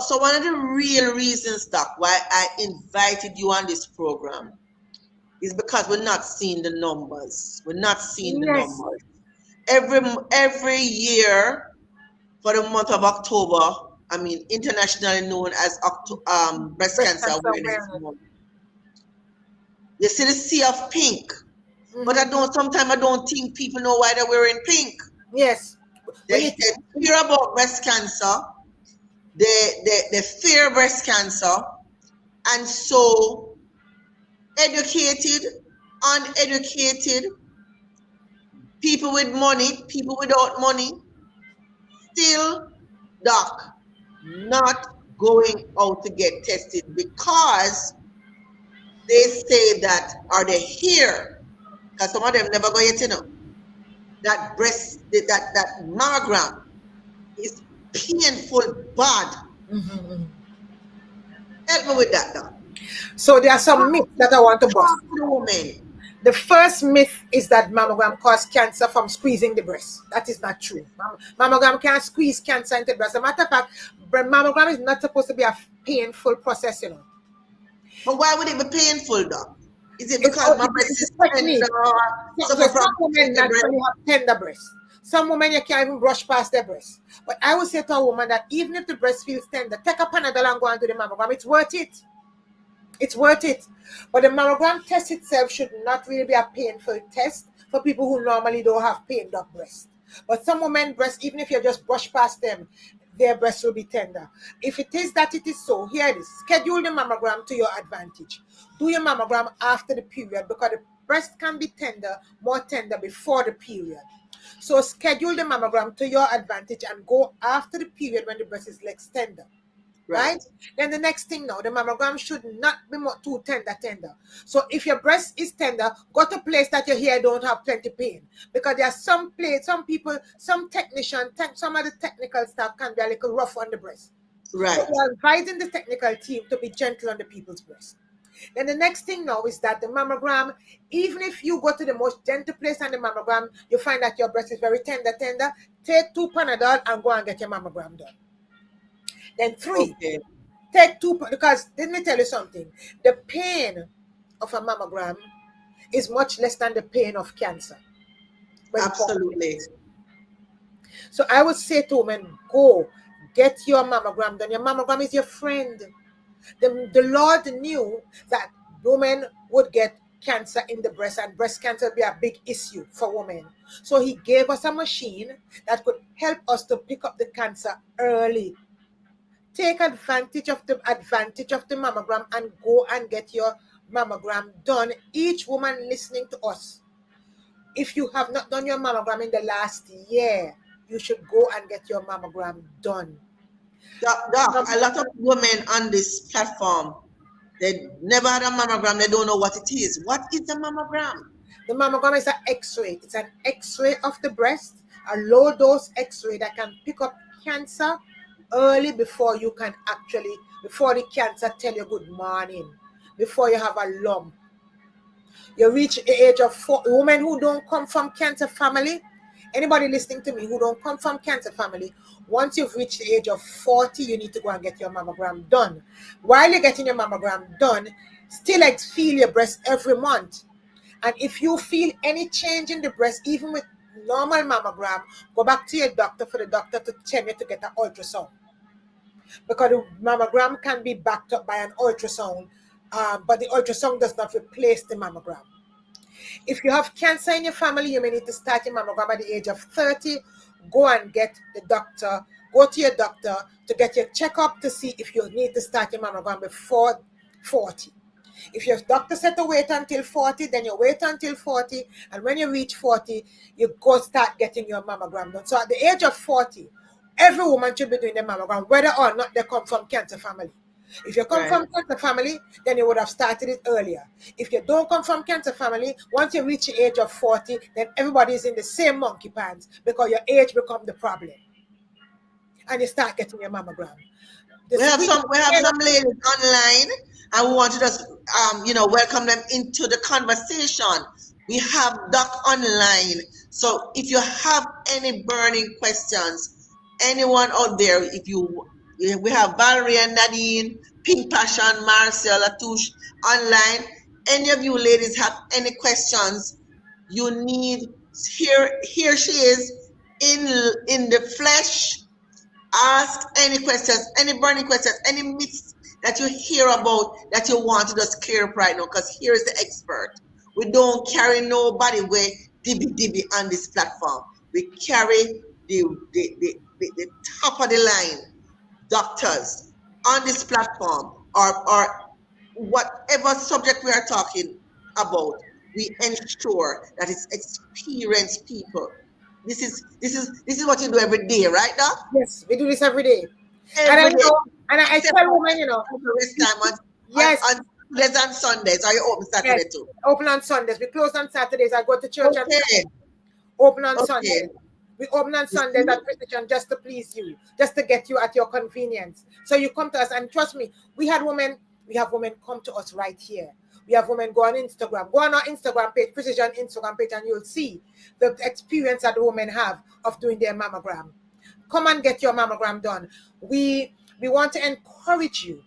So one of the real reasons, Doc, why I invited you on this program is because we're not seeing the numbers. We're not seeing the numbers. Every year for the month of October, internationally known as Breast Cancer Awareness Month, you see the sea of pink. But sometimes I don't think people know why they're wearing pink. Yes. They hear about breast cancer, they fear breast cancer, and so educated, uneducated, people with money, people without money, still, Doc, not going out to get tested because they say that, or they hear, because some of them never go yet, that that mammogram is painful bad. Help me with that, Doc. So there are some myths that I want to bust. The first myth is that mammogram causes cancer from squeezing the breast. That is not true. Mammogram can't squeeze cancer into the breast. As a matter of fact, mammogram is not supposed to be a painful process, But why would it be painful, Doc? Is it because my breast is tender? Some women naturally have tender breasts. Some women you can't even brush past their breasts. But I would say to a woman that even if the breast feels tender, take a Panadol and go and do the mammogram. It's worth it. It's worth it. But the mammogram test itself should not really be a painful test for people who normally don't have pained up breasts. But some women's breasts, even if you just brush past them, their breasts will be tender. If it is that it is so, here it is. Schedule the mammogram to your advantage. Do your mammogram after the period because the breast can be more tender before the period. So schedule the mammogram to your advantage and go after the period when the breast is less tender. Right? Then the next thing now, the mammogram should not be too tender. So if your breast is tender, go to a place that your hair don't have plenty pain. Because there are some people, some technicians, some of the technical staff can be a little rough on the breast. Right. So we are advising the technical team to be gentle on the people's breast. Then the next thing now is that the mammogram, even if you go to the most gentle place on the mammogram, you find that your breast is very tender, take 2 Panadol and go and get your mammogram done. Then 3, take 2, because let me tell you something. The pain of a mammogram is much less than the pain of cancer. Absolutely. So I would say to women, go get your mammogram done. Your mammogram is your friend. The Lord knew that women would get cancer in the breast and breast cancer would be a big issue for women. So he gave us a machine that could help us to pick up the cancer early. Take advantage of the mammogram and go and get your mammogram done. Each woman listening to us, if you have not done your mammogram in the last year, you should go and get your mammogram done. Doc, a lot of women on this platform, they never had a mammogram. They don't know what it is. What is a mammogram? The mammogram is an X-ray. It's an X-ray of the breast, a low-dose X-ray that can pick up cancer early before the cancer tell you good morning, before you have a lump. You reach the age of 40. Women who don't come from cancer family, anybody listening to me who don't come from cancer family, once you've reached the age of 40, you need to go and get your mammogram done. While you're getting your mammogram done, still feel your breast every month. And if you feel any change in the breast, even with normal mammogram, go back to your doctor for the doctor to tell you to get an ultrasound. Because the mammogram can be backed up by an ultrasound, but the ultrasound does not replace the mammogram. If you have cancer in your family, you may need to start your mammogram at the age of 30. Go and get the doctor. Go to your doctor to get your checkup to see if you need to start your mammogram before 40. If your doctor said to wait until 40, then you wait until 40. And when you reach 40, you go start getting your mammogram done. So at the age of 40, every woman should be doing their mammogram, whether or not they come from cancer family. If you come from cancer family, then you would have started it earlier. If you don't come from cancer family, once you reach the age of 40, then everybody is in the same monkey pants because your age becomes the problem. And you start getting your mammogram. We have some ladies online, and we want to just welcome them into the conversation. We have Doc online. So if you have any burning questions, anyone out there, we have Valerie and Nadine, Pink Passion, Marcel, Latouche online. Any of you ladies have any questions you need, here she is in the flesh. Ask any questions, any burning questions, any myths that you hear about that you want to just clear up right now, because here is the expert. We don't carry nobody with dibby on this platform. We carry the top of the line doctors on this platform, or whatever subject we are talking about. We ensure that it's experienced people. This is what you do every day, right, Doc? Yes, we do this every day. Every day. I tell women, Rest time on Saturdays and Sundays. Are you open Saturday too? Open on Sundays. We close on Saturdays. I go to church and open on Sundays. We open on Sundays at Precision just to please you, just to get you at your convenience. So you come to us, and trust me, we have women come to us right here. We have women go on Instagram. Go on our Instagram page, Precision Instagram page, and you'll see the experience that the women have of doing their mammogram. Come and get your mammogram done. We want to encourage you.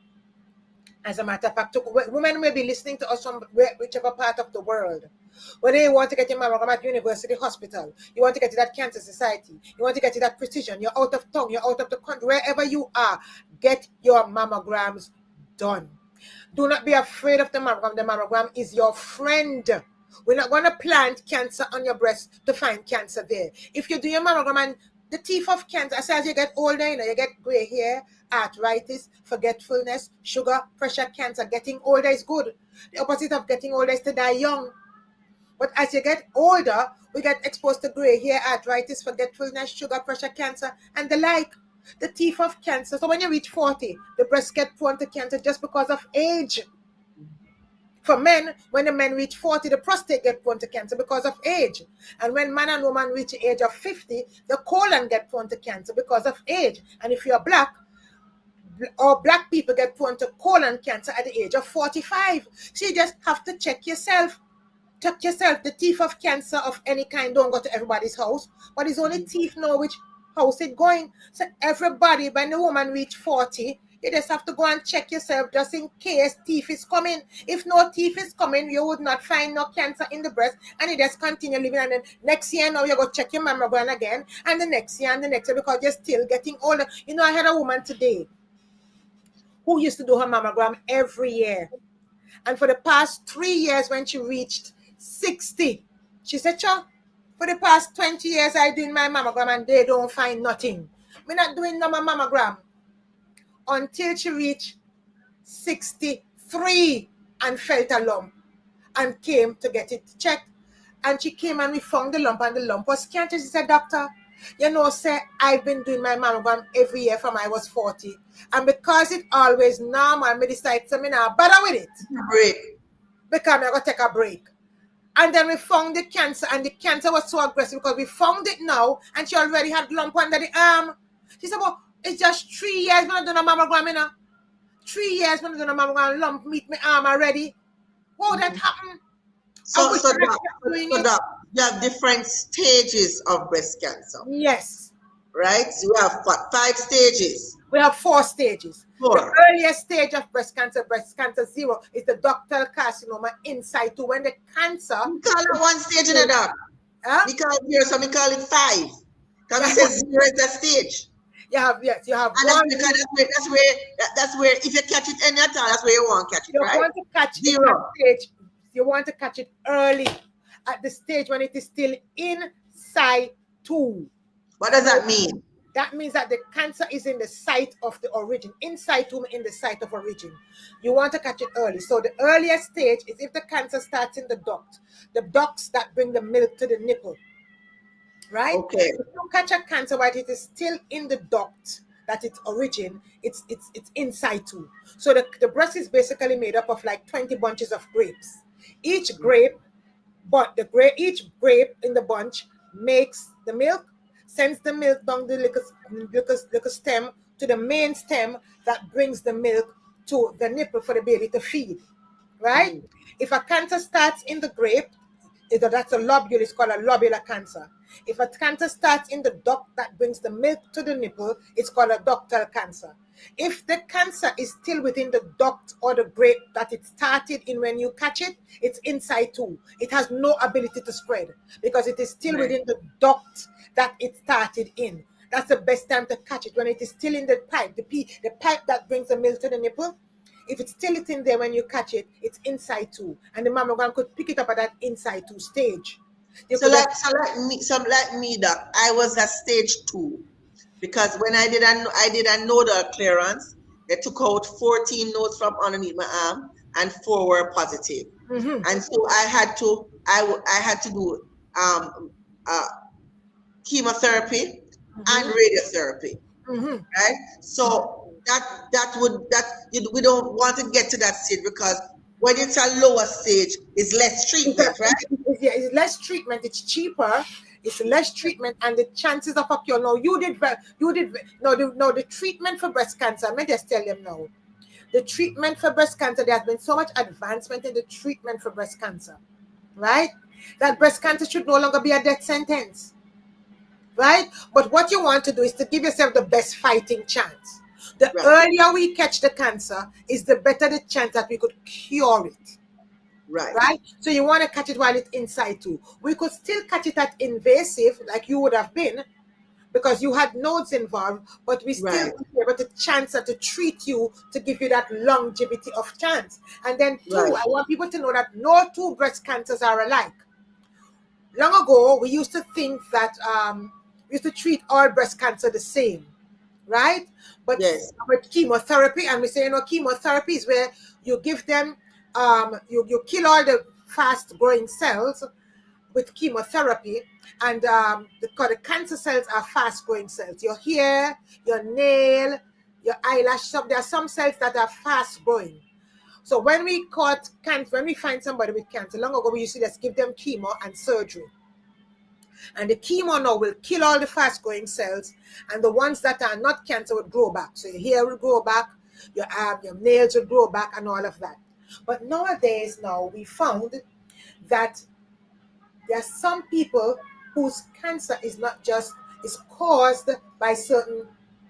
As a matter of fact, women may be listening to us from whichever part of the world. Whether you want to get your mammogram at university hospital, you want to get it at Cancer Society, you want to get it at Precision, you're out of town, you're out of the country, wherever you are, get your mammograms done. Do not be afraid of the mammogram. The mammogram is your friend. We're not going to plant cancer on your breast to find cancer there. If you do your mammogram and the teeth of cancer, as you get older, you get gray hair, arthritis, forgetfulness, sugar, pressure, cancer. Getting older is good. The opposite of getting older is to die young. But as you get older, we get exposed to gray hair, arthritis, forgetfulness, sugar, pressure, cancer, and the like. The teeth of cancer. So when you reach 40, the breast get prone to cancer just because of age. For men, when the men reach 40, the prostate get prone to cancer because of age. And when man and woman reach the age of 50, the colon get prone to cancer because of age. And if you're black, or black people get prone to colon cancer at the age of 45. So you just have to check yourself. Check yourself. The teeth of cancer of any kind don't go to everybody's house, but it's only teeth know which house it's going. So everybody, when the woman reach 40, you just have to go and check yourself just in case teeth is coming. If no teeth is coming, you would not find no cancer in the breast, and you just continue living. And then next year now you go check your mammogram again, and the next year and the next year, because you're still getting older. I had a woman today who used to do her mammogram every year. And for the past 3 years, when she reached 60, she said, "Cho, for the past 20 years, I doing my mammogram and they don't find nothing. We're not doing no mammogram." Until she reached 63 and felt a lump and came to get it checked. And she came and we found the lump, and the lump was cancer. She said, "Doctor, sir, I've been doing my mammogram every year from I was 40. And because it always normal, I decided to now bother with it. Break. Because I'm going to take a break." And then we found the cancer, and the cancer was so aggressive because we found it now, and she already had lump under the arm. She said, "Well, it's just 3 years when I done a mammogram, 3 years when I done a mammogram, lump meet my arm already. How that happened?" So, which so, one doc, are doing so it? doc, you have different stages of breast cancer, Yes. right? So you have what, 5 stages? We have 4 stages. The 4. earliest stage of breast cancer 0, is the ductal carcinoma inside to when the cancer. You call it 1 stage in a doc. Huh? We call it 0, so we call it 5. Because we say 0 is a stage. You have, yes, you have And that's one. because that's where if you catch it any at all, that's where you want to catch it, You right? want to catch it 0. at stage. You want to catch it early, at the stage when it is still inside too. What does that mean? That means that the cancer is in the site of the origin, inside tumor in the site of origin. You want to catch it early. So the earliest stage is if the cancer starts in the ducts that bring the milk to the nipple, right? Okay. If you catch a cancer while it is still in the duct that its origin, it's inside too. So the breast is basically made up of like 20 bunches of grapes. Each grape in the bunch makes the milk, sends the milk down the little stem to the main stem that brings the milk to the nipple for the baby to feed, right? If a cancer starts in the grape, that's a lobule, it's called a lobular cancer. If a cancer starts in the duct that brings the milk to the nipple, it's called a ductal cancer. If the cancer is still within the duct or the grape that it started in when you catch it, it's inside too. It has no ability to spread because it is still within the duct that it started in. That's the best time to catch it, when it is still in the pipe, the pipe that brings the milk to the nipple. If it's still in there when you catch it, it's inside too. And the mammogram could pick it up at that inside too stage. So like me, doc, I was at stage 2 because when I did a nodal clearance, they took out 14 nodes from underneath my arm and 4 were positive. And so I had to do chemotherapy and radiotherapy, right? So we don't want to get to that stage because when it's a lower stage, it's less treatment, right? It's less treatment. It's cheaper. It's less treatment, and the chances of a cure. No, the treatment for breast cancer. Let me just tell them now. The treatment for breast cancer, there has been so much advancement in the treatment for breast cancer, right? That breast cancer should no longer be a death sentence, right? But what you want to do is to give yourself the best fighting chance. The earlier we catch the cancer, is the better the chance that we could cure it. Right? So you want to catch it while it's inside too. We could still catch it at invasive, like you would have been, because you had nodes involved, but we still be able to chance to treat you to give you that longevity of chance. And then I want people to know that no 2 breast cancers are alike. Long ago, we used to think that we used to treat all breast cancer the same, right? But with chemotherapy, and we say, chemotherapy is where you give them, you kill all the fast-growing cells with chemotherapy, and because the cancer cells are fast-growing cells. Your hair, your nail, your eyelash, there are some cells that are fast-growing. So when we find somebody with cancer, long ago we used to just give them chemo and surgery. And the chemo now will kill all the fast-growing cells, and the ones that are not cancer will grow back. So your hair will grow back, your nails will grow back, and all of that. But nowadays, we found that there are some people whose cancer is caused by certain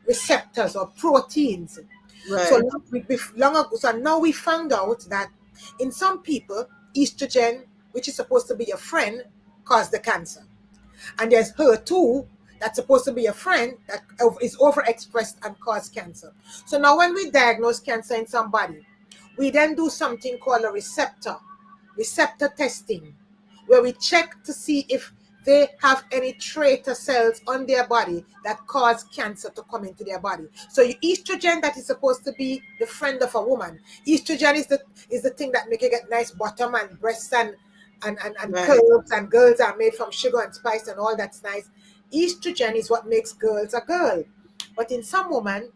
receptors or proteins. So now we found out that in some people, estrogen, which is supposed to be a friend, caused the cancer. And there's HER2 that's supposed to be a friend that is overexpressed and cause cancer. So now when we diagnose cancer in somebody, we then do something called a receptor testing, where we check to see if they have any traitor cells on their body that cause cancer to come into their body. So your estrogen, that is supposed to be the friend of a woman. Estrogen is the thing that make you get nice bottom and breasts and curves, and girls are made from sugar and spice and all that's nice. Estrogen is what makes girls a girl. But in some women,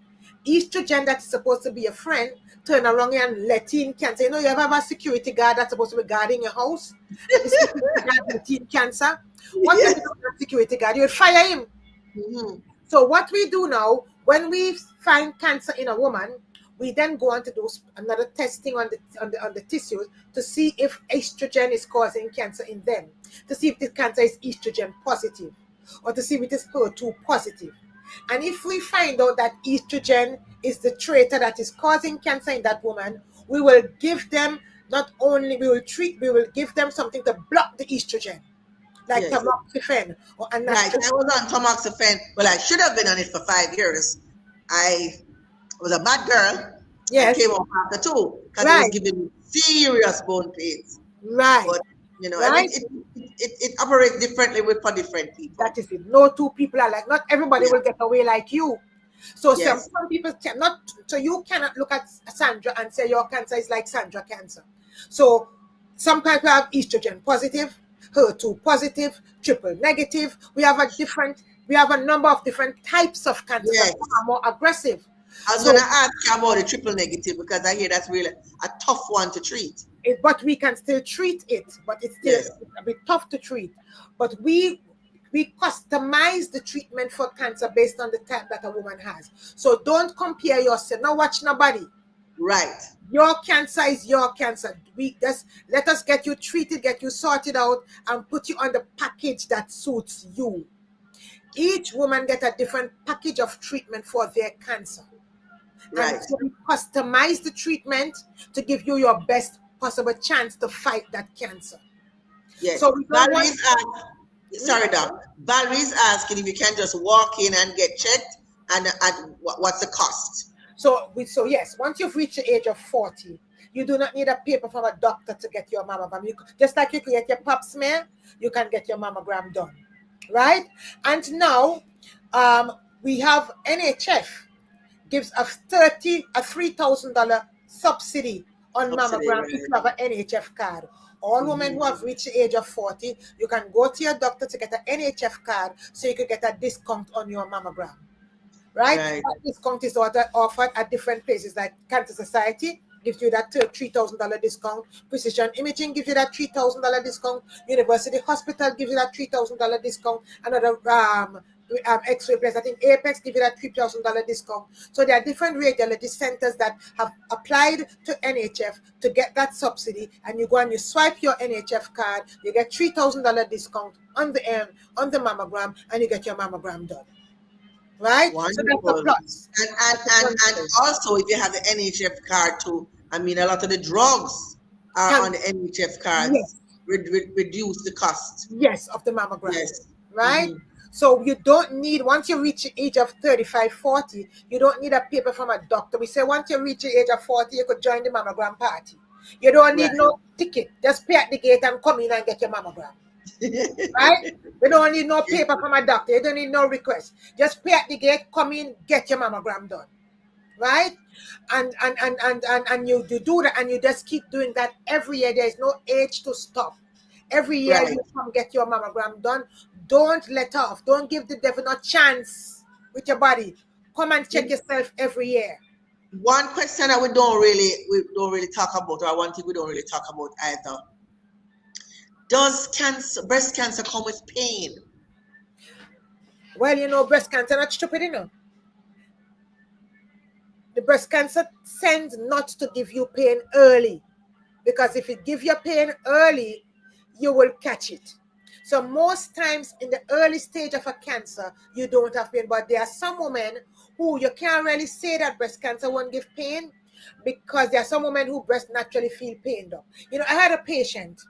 estrogen that is supposed to be a friend turn around and let in cancer. You ever have a security guard that's supposed to be guarding your house? The security guard let in cancer. What if you don't have security guard? You would fire him. So what we do now, when we find cancer in a woman, we then go on to do another testing on the tissues to see if estrogen is causing cancer in them, to see if the cancer is estrogen positive, or to see if it is HER2 positive. And if we find out that estrogen is the traitor that is causing cancer in that woman, we will give them we will give them something to block the estrogen, like Yes. tamoxifen or Right. anastrozole. I was on tamoxifen. Well, I should have been on it for 5 years. I was a bad girl. Yes. I came off after 2 because it was Right. giving me serious bone pains. Right. But you know, Right. it operates differently for different people. That is it. No two people are like, not everybody Yeah. will get away like you. So Yes. some people cannot, so you cannot look at Sandra and say your cancer is like Sandra cancer. So some people have estrogen positive, HER2 positive, triple negative. We have a number of different types of cancer. Yes. Some are more aggressive. I was So- gonna ask you about the triple negative because I hear that's really a tough one to treat. But we can still treat it, but it's still Yes. a bit tough to treat. But we customize the treatment for cancer based on the type that a woman has. So don't compare yourself. Now watch nobody. Right. Your cancer is your cancer. Let us get you treated, get you sorted out, and put you on the package that suits you. Each woman get a different package of treatment for their cancer. Right. And so we customize the treatment to give you your best possible chance to fight that cancer. Yes. So we don't Valerie's sorry, Doc. Valerie's asking if you can just walk in and get checked, and what's the cost? So yes, once you've reached the age of 40, you do not need a paper from a doctor to get your mammogram. Just like you can get your pap smear, you can get your mammogram done, right? And now we have NHF gives a $3,000 subsidy on mammogram if you have an NHF card. All women who have reached the age of 40, you can go to your doctor to get an NHF card so you can get a discount on your mammogram. Right? That discount is offered at different places, like Cancer Society gives you that $3,000 discount. Precision Imaging gives you that $3,000 discount. University Hospital gives you that $3,000 discount. Another X-ray place, I think Apex gives you that $3,000 discount. So there are different radiology centers that have applied to NHF to get that subsidy, and you go and you swipe your NHF card, you get $3,000 discount on the mammogram, and you get your mammogram done. Right? Wonderful. So that's a plus. And also, if you have the NHF card too, I mean, a lot of the drugs are on the NHF cards. Yes. Reduce the cost. Yes, of the mammogram. Yes. Right? Mm-hmm. So you don't need, once you reach the age of 35, 40, you don't need a paper from a doctor. We say once you reach the age of 40, you could join the mammogram party. You don't need no ticket. Just pay at the gate and come in and get your mammogram. Right? You don't need no paper from a doctor. You don't need no request. Just pay at the gate, come in, get your mammogram done. Right? And you do that, and you just keep doing that every year. There is no age to stop. Every year you come get your mammogram done. Don't let off. Don't give the devil no chance with your body. Come and check yourself every year. One question that we don't really talk about, or one thing we don't really talk about either. Does breast cancer come with pain? Well, breast cancer not stupid, The breast cancer tends not to give you pain early, because if it gives you pain early, you will catch it. So most times in the early stage of a cancer, you don't have pain. But there are some women who you can't really say that breast cancer won't give pain, because there are some women who breast naturally feel pained up. I had a patient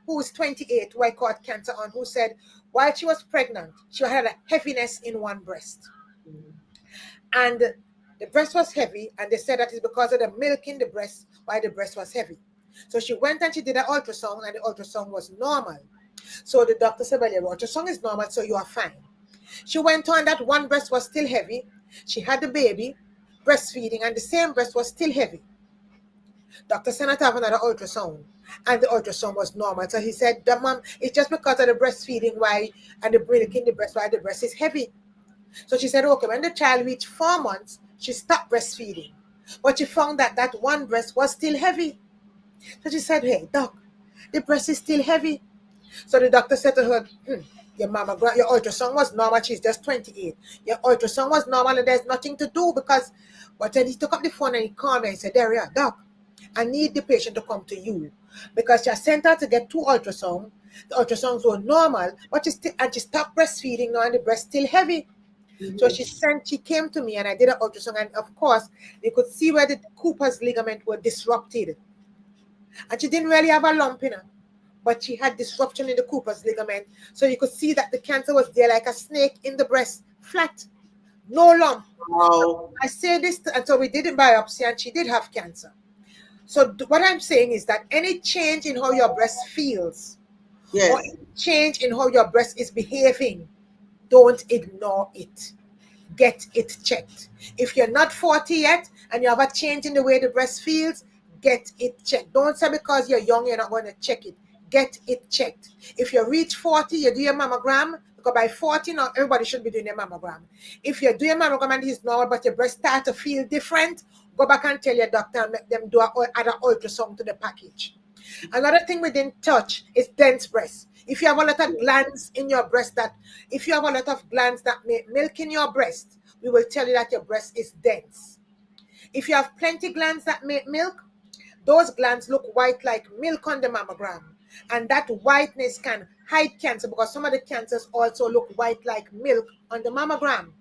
who was 28 who I caught cancer on, who said while she was pregnant, she had a heaviness in one breast. And the breast was heavy, and they said that it's because of the milk in the breast why the breast was heavy. So she went and she did an ultrasound, and the ultrasound was normal. So the doctor said, well, your ultrasound is normal, so you are fine. She went on, that one breast was still heavy. She had the baby, breastfeeding, and the same breast was still heavy. Doctor said not have another ultrasound, and the ultrasound was normal. So he said, Mom, it's just because of the breastfeeding and the milk in the breast why the breast is heavy. So she said, okay, when the child reached 4 months, she stopped breastfeeding. But she found that one breast was still heavy. So she said, hey, doc, the breast is still heavy. So the doctor said to her, your mammogram, your ultrasound was normal. She's just 28. Your ultrasound was normal, and there's nothing to do, because But then he took up the phone and he called me and said, Derria, doc, I need the patient to come to you because she sent her to get 2 ultrasounds. The ultrasounds were normal, but she stopped breastfeeding now and the breast still heavy. So she came to me and I did an ultrasound, and of course they could see where the Cooper's ligament were disrupted. And she didn't really have a lump in her, but she had disruption in the Cooper's ligament. So you could see that the cancer was there like a snake in the breast, flat, no lump. Wow. I say this, and so we did a biopsy and she did have cancer. So what I'm saying is that any change in how your breast feels, Yes. or any change in how your breast is behaving, don't ignore it. Get it checked. If you're not 40 yet and you have a change in the way the breast feels, get it checked. Don't say because you're young you're not going to check it. Get it checked. If you reach 40, you do your mammogram, because by 40 now everybody should be doing their mammogram. If you do your mammogram and it's normal but your breast start to feel different, go back and tell your doctor and make them do another ultrasound to the package. Another thing we didn't touch is dense breast. If you have a lot of glands in your breast that make milk in your breast, we will tell you that your breast is dense. If you have plenty glands that make milk, those glands look white like milk on the mammogram. And that whiteness can hide cancer because some of the cancers also look white like milk on the mammogram.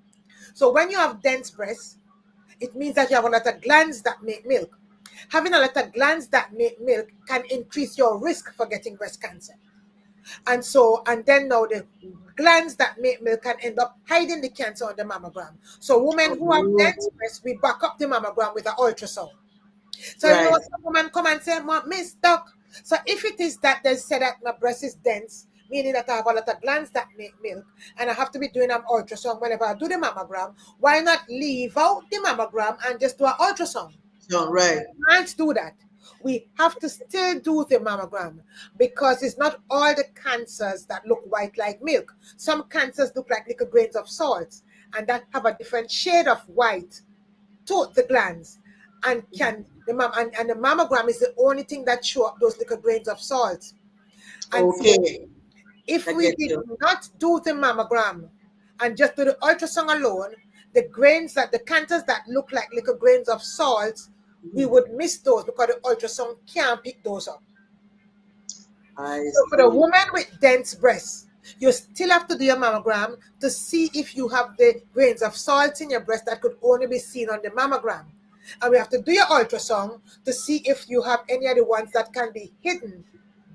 So when you have dense breasts, it means that you have a lot of glands that make milk. Having a lot of glands that make milk can increase your risk for getting breast cancer. And then now the glands that make milk can end up hiding the cancer on the mammogram. So women who have dense breasts, we back up the mammogram with an ultrasound. So you know, some women come and say, Miss Doc, so if it is that they say that my breast is dense, meaning that I have a lot of glands that make milk, and I have to be doing an ultrasound whenever I do the mammogram, why not leave out the mammogram and just do an ultrasound? No, right. We can't do that. We have to still do the mammogram because it's not all the cancers that look white like milk. Some cancers look like little grains of salt and that have a different shade of white to the glands. And the mammogram is the only thing that show up those little grains of salt. And Okay. so if we did not do the mammogram and just do the ultrasound alone, the cancers that look like little grains of salt, we would miss those because the ultrasound can't pick those up. So for the woman with dense breasts, you still have to do your mammogram to see if you have the grains of salt in your breast that could only be seen on the mammogram. And we have to do your ultrasound to see if you have any of the ones that can be hidden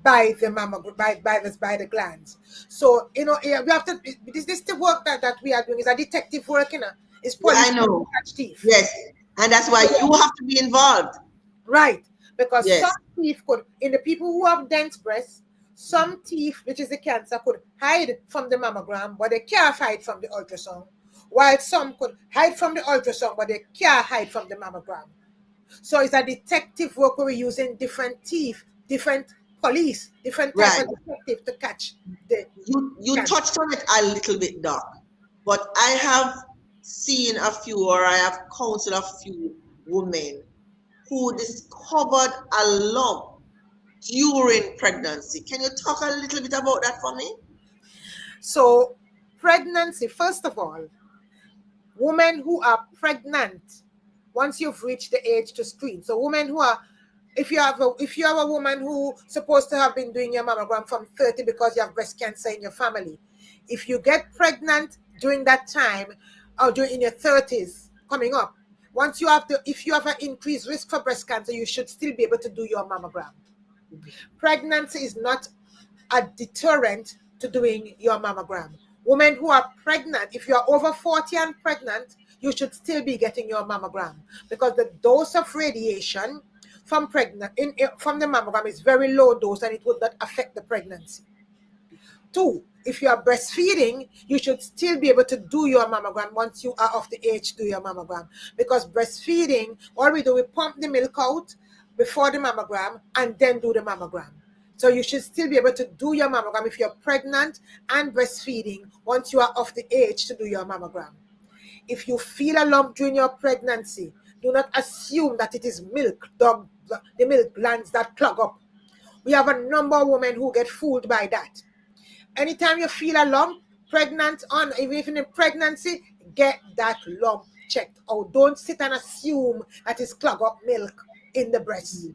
by the mammogram, by the glands. So, you know, we have to, this is the work that we are doing. It's a detective work, you know. It's police. I know. Catch thief. Yes. And that's why you have to be involved. Right. Because some teeth could, in the people who have dense breasts, some teeth, which is the cancer, could hide from the mammogram, but they can't hide from the ultrasound. While some could hide from the ultrasound, but they can't hide from the mammogram. So it's a detective work where we're using different teeth, different police, different types of detective to catch the You touched on it a little bit, Doc. But I have seen a few, or I have counseled a few women who discovered a lump during pregnancy. Can you talk a little bit about that for me? So pregnancy, first of all, women who are pregnant, once you've reached the age to screen. So women who are, if you have a woman who supposed to have been doing your mammogram from 30 because you have breast cancer in your family, if you get pregnant during that time or in your 30s coming up, if you have an increased risk for breast cancer, you should still be able to do your mammogram. Pregnancy is not a deterrent to doing your mammogram. Women who are pregnant, if you are over 40 and pregnant, you should still be getting your mammogram because the dose of radiation from the mammogram is very low dose and it would not affect the pregnancy. 2, if you are breastfeeding, you should still be able to do your mammogram once you are of the age to do your mammogram, because breastfeeding, all we do, we pump the milk out before the mammogram and then do the mammogram. So you should still be able to do your mammogram if you're pregnant and breastfeeding once you are of the age to do your mammogram. If you feel a lump during your pregnancy, do not assume that it is milk, the milk glands that clog up. We have a number of women who get fooled by that. Anytime you feel a lump, pregnant on, even if in pregnancy, get that lump checked out. Don't sit and assume that it's clog up milk in the breast.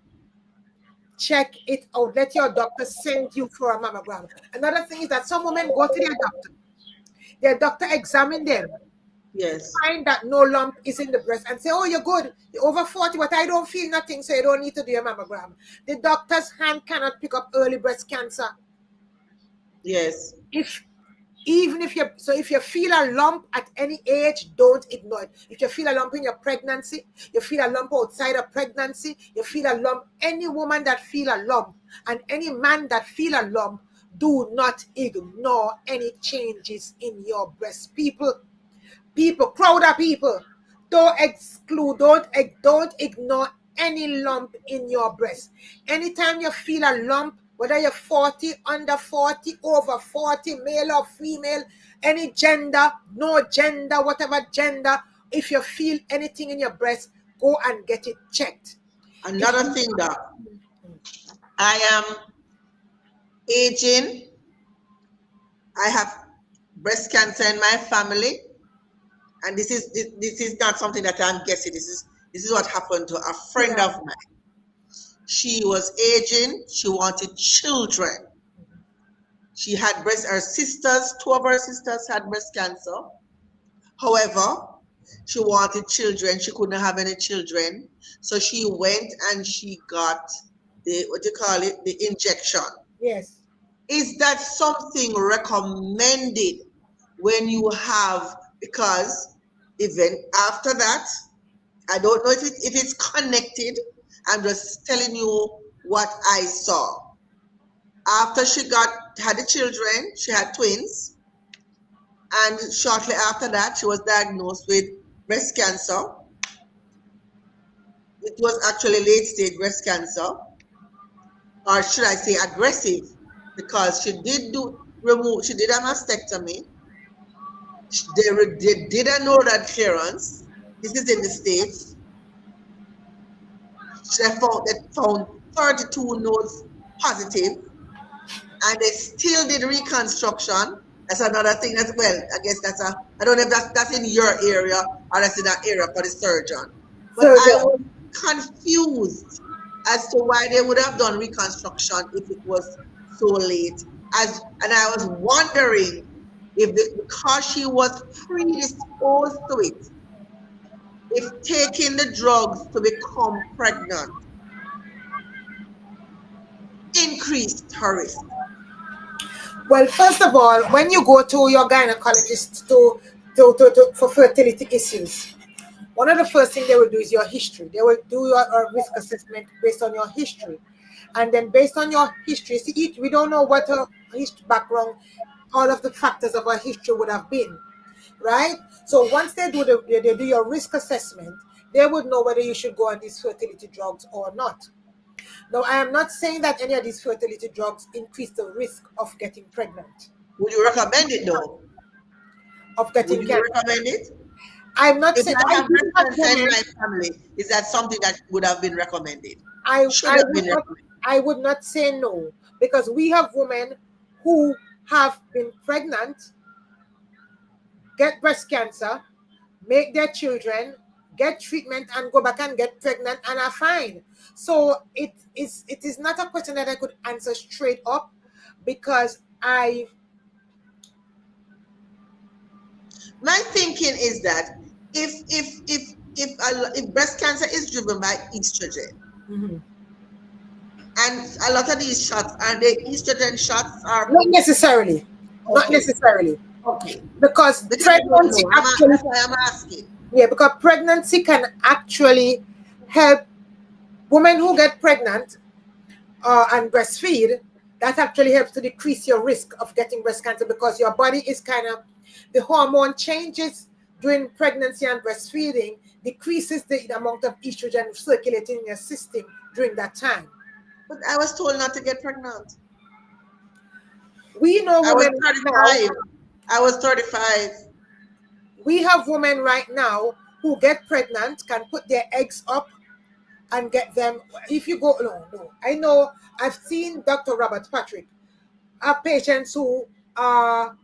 Check it out. Let your doctor send you for a mammogram. Another thing is that some women go to their doctor examine them, Yes. find that no lump is in the breast and say, oh, you're good, you're over 40, but I don't feel nothing, so you don't need to do a mammogram. The doctor's hand cannot pick up early breast cancer. Yes. If you feel a lump at any age, don't ignore it. If you feel a lump in your pregnancy, you feel a lump outside of pregnancy, you feel a lump, any woman that feel a lump and any man that feel a lump, do not ignore any changes in your breast. People, crowd of people, don't exclude, don't ignore any lump in your breast. Anytime you feel a lump, whether you're 40, under 40, over 40, male or female, any gender, no gender, whatever gender, if you feel anything in your breast, go and get it checked. Another thing that I am aging, I have breast cancer in my family, and this is not something that I'm guessing. This is what happened to a friend of mine. She was aging. She wanted children. She had her sisters, 2 of her sisters had breast cancer. However, she wanted children. She couldn't have any children. So she went and she got the injection. Yes. Is that something recommended when you have, because even after that, I don't know if it's connected. I'm just telling you what I saw. After she had the children, she had twins, and shortly after that, she was diagnosed with breast cancer. It was actually late-stage breast cancer, or should I say aggressive, because she did a mastectomy. They didn't know that clearance. This is in the States. They found 32 nodes positive, and they still did reconstruction. That's another thing as well. I guess I don't know if that's in your area or that's in that area for the surgeon. But I was confused as to why they would have done reconstruction if it was so late. And I was wondering if because she was predisposed to it, if taking the drugs to become pregnant increased her risk. Well, first of all, when you go to your gynecologist for fertility issues, one of the first things they will do is your history. They will do your risk assessment based on your history. And then based on your history, we don't know what her background, all of the factors of her history would have been, right? So once they do your risk assessment, they would know whether you should go on these fertility drugs or not. Now, I am not saying that any of these fertility drugs increase the risk of getting pregnant. Would you recommend it though? Of getting Would you recommend it? I'm not saying I have breast cancer in my family. Is that something that would have been recommended? I would not say no, because we have women who have been pregnant, get breast cancer, make their children, get treatment, and go back and get pregnant and are fine. So it is not a question that I could answer straight up, because my thinking is that if breast cancer is driven by estrogen, and a lot of these shots, are they estrogen shots? Are not necessarily. Okay. Not necessarily. Okay. Because pregnancy actually, that's why I'm asking. Yeah, because pregnancy can actually help women who get pregnant and breastfeed. That actually helps to decrease your risk of getting breast cancer, because your body is the hormone changes during pregnancy and breastfeeding decreases the amount of estrogen circulating in your system during that time. But I was told not to get pregnant. We know women. I was 35. We have women right now who get pregnant, can put their eggs up and get them. If you go, no. I know, I've seen Dr. Robert Patrick have patients who are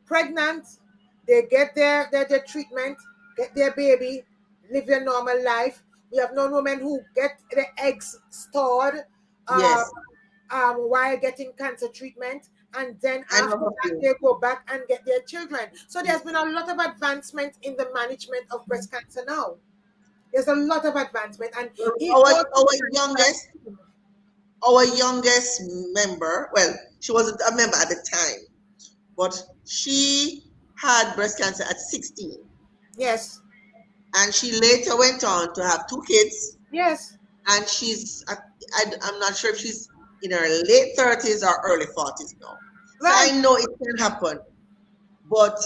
pregnant, they get their treatment, get their baby, live their normal life. We have known women who get the eggs stored Yes, while getting cancer treatment, and then I know after a that few. they go back and get their children. So there's been a lot of advancement in the management of breast cancer now. There's a lot of advancement, and Well, it Our goes to our cancer. youngest our youngest member, well, she wasn't a member at the time, but she had breast cancer at 16, Yes, and she later went on to have two kids, yes, and I'm not sure if she's in her late 30s or early 40s now. So right, I know it can happen, but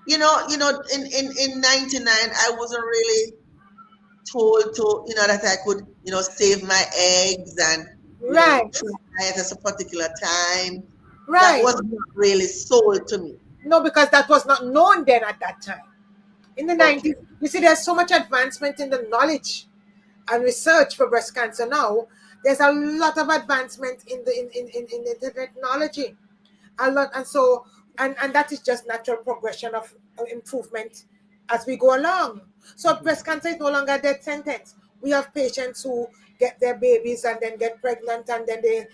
in 99, I wasn't really told to, that I could, save my eggs and, right, try at a particular time. That right. was not really sold to me. No, because that was not known then at that time. In the Okay. 90s, you see, there's so much advancement in the knowledge and research for breast cancer now. There's a lot of advancement in the technology. A lot, and so and that is just natural progression of improvement as we go along. So breast cancer is no longer a death sentence. We have patients who get their babies and then get pregnant, and then they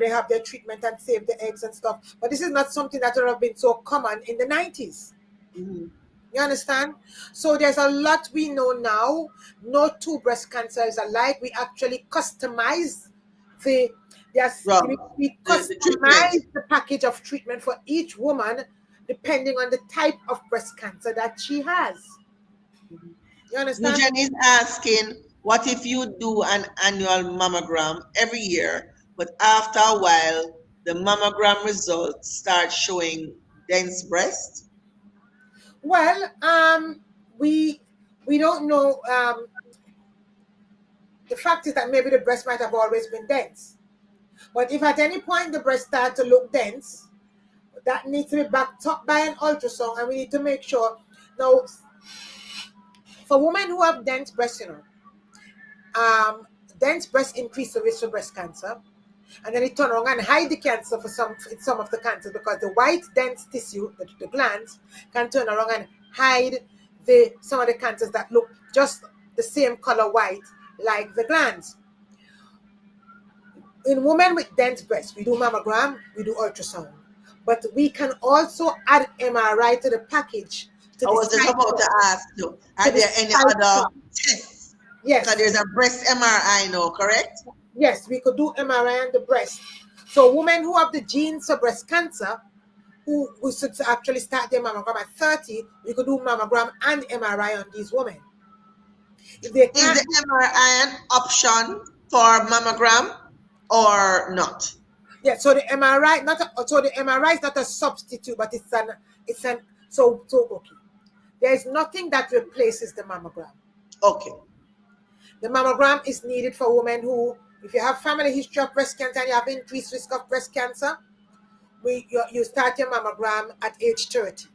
have their treatment and save the eggs and stuff. But this is not something that would have been so common in the 90s. Mhm. You understand? So there's a lot we know now. No two breast cancers alike. We actually customize the yes, Well, we the treatment. customize the package of treatment for each woman depending on the type of breast cancer that she has. You understand? Eugene is asking, what if you do an annual mammogram every year, but after a while, the mammogram results start showing dense breast? Well, we we don't know. The fact is that maybe the breast might have always been dense. But if at any point the breast starts to look dense, that needs to be backed up by an ultrasound, and we need to make sure. Now, for women who have dense breasts, dense breast increase the risk of breast cancer, and then it turn around and hide the cancer for some of the cancers, because the white dense tissue, the glands, can turn around and hide some of the cancers that look just the same color white like the glands. In women with dense breasts, we do mammogram, we do ultrasound, but we can also add MRI to the package to I was just about decipher to ask you, to are there any decipher. other tests? Because Yes, there's a breast MRI now, correct? yes, we could do MRI on the breast. So women who have the genes for breast cancer, who should actually start their mammogram at 30, we could do mammogram and MRI on these women. If they Is can't, the MRI an option for mammogram or not? yeah. So the MRI, so the MRI is not a substitute, but it's an so okay. There is nothing that replaces the mammogram. Okay. The mammogram is needed for women who, if you have family history of breast cancer and you have increased risk of breast cancer, you start your mammogram at age 30.